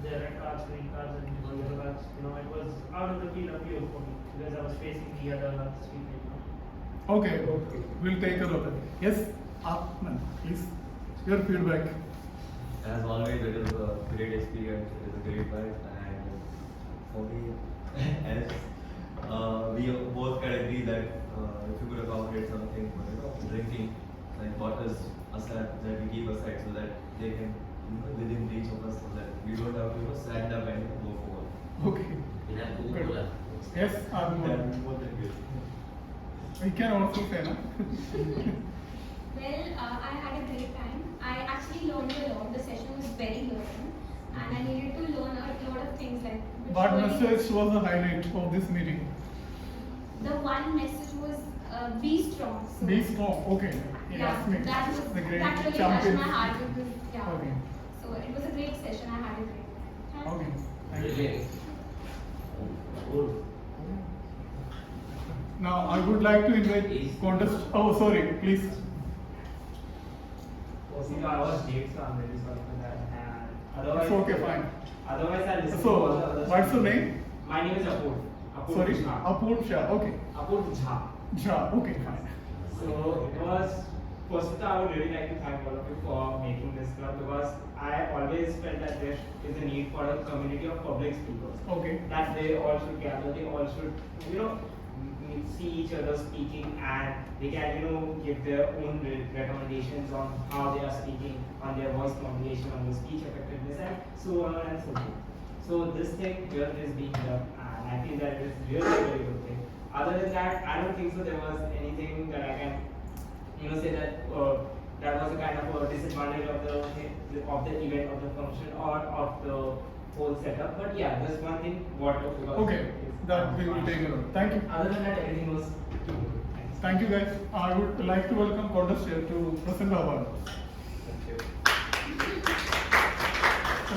The red cards, green cards, and yellow cards. It was out of the field of view for me because I was facing the other speaker. Okay, okay. We'll take care of it. Yes, Atman, please. Your feedback. As always, it is a great experience. It is a great vibe, and for me, as we both can agree that if you could accommodate something for drinking, like waters aside, that we keep aside so that they can within reach of us, so that we don't have to stand up and go forward. Okay. We have Good. Coca-Cola. Yes, Atman. That would be more than good. We can also say, no? Well, I had a great time. I actually learned a lot. The session was very learning, and I needed to learn a lot of things like. What visually- message was the highlight of this meeting? The one message was be strong. So Be strong. Okay. Yeah, me. that was the great that really touched champion. my heart because Okay. So it was a great session. I had a great time. Okay. Thank you. Really? Good. Now I would like to invite contest. Oh, sorry, please. I was late, so I'm really sorry for that. And otherwise, It's okay, fine. Otherwise, I'll listen So, to all the other what's your speakers. name? My name is Apur. Apur Sorry, Jha. Apur Shah. Okay. Apur Jha. Jha. Okay, fine. So it was, first of all, I would really like to thank all of you for making this club, because I always felt that there is a need for a community of public speakers. Okay. That they all should gather, they all should, see each other speaking, and they can, give their own recommendations on how they are speaking, on their voice modulation, on their speech effectiveness, and so on and so forth. So this thing here is being done, and I think that it is really a very good thing. Other than that, I don't think so there was anything that I can, say that that was a kind of a disadvantage of the event, of the function, or of the whole setup. But yeah, there's one thing, water. Okay. That we will take care of. Thank you. Other than that, everything was good. Thank you, guys. I would like to welcome contest here to present the award.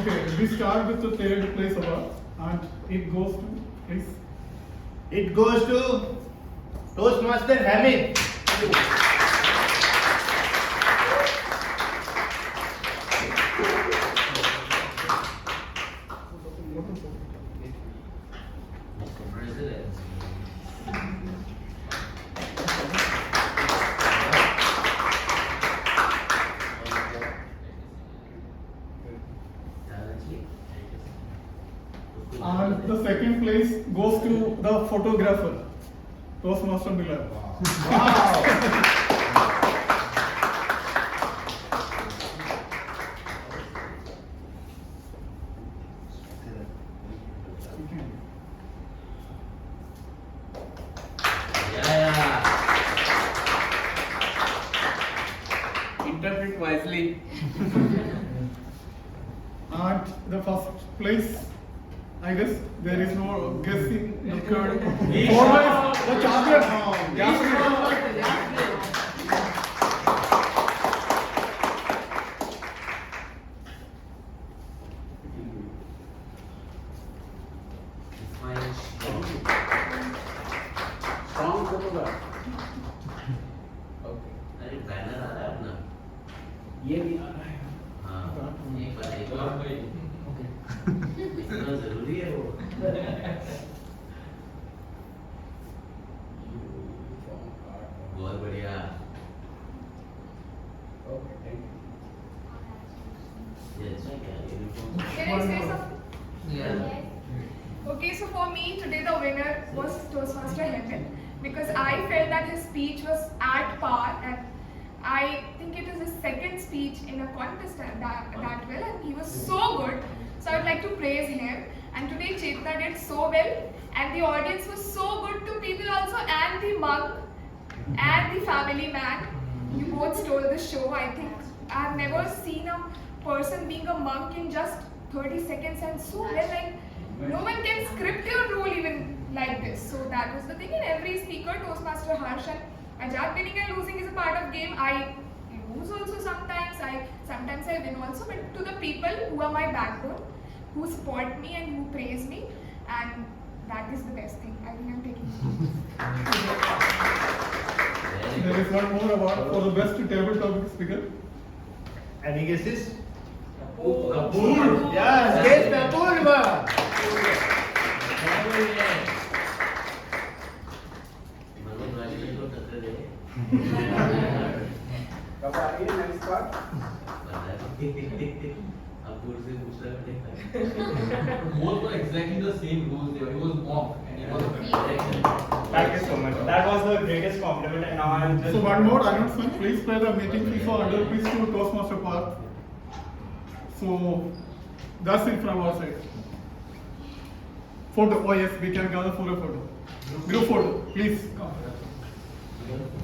Okay, we start with the third place award, and it goes to, please. It goes to Toastmaster Hamid. President. And the second place goes to the photographer, Toastmaster Miller. Interpret wisely. And the first place, I guess there is no guessing. Always the champion. Fine. ये भी आ रहा है। हाँ, एक बार इतना जरूरी है वो। बहुत बढ़िया। Okay, thank you. ये अच्छा क्या uniform? Can I say something? Yeah. Okay, so for me today the winner was Toastmaster Heaven because I felt that his speech was at par, and I think it is his second speech in a contest that well, and he was so good. So I would like to praise him. And today Chetna did so well, and the audience was so good to people also, and the monk and the family man. You both stole the show. I think I've never seen a person being a monk in just 30 seconds and so well. Like no one can script your role even like this. So that was the thing. And every speaker, Toastmaster Harsh and Ajad, winning and losing is a part of game. I lose also sometimes. Sometimes I win also. But to the people who are my backbone, who support me and who praise me, and that is the best thing. I think I'm taking. There is one more award for the best table topic speaker. Any guesses? Apurva. Yes, guess Apurva. मतलब राजनीति को टक्कर दे। कब आ रही है next part? अपूर्व से पूछ रहा है। Both were exactly the same rules. He was mock and he was a Thank you so much. That was the greatest compliment, and now I'm just. So one more announcement. Please pay the meeting fee for under to Toastmaster Park. So that's it from our side. Photo. Oh yes, we can gather for a photo. Group photo. Please come.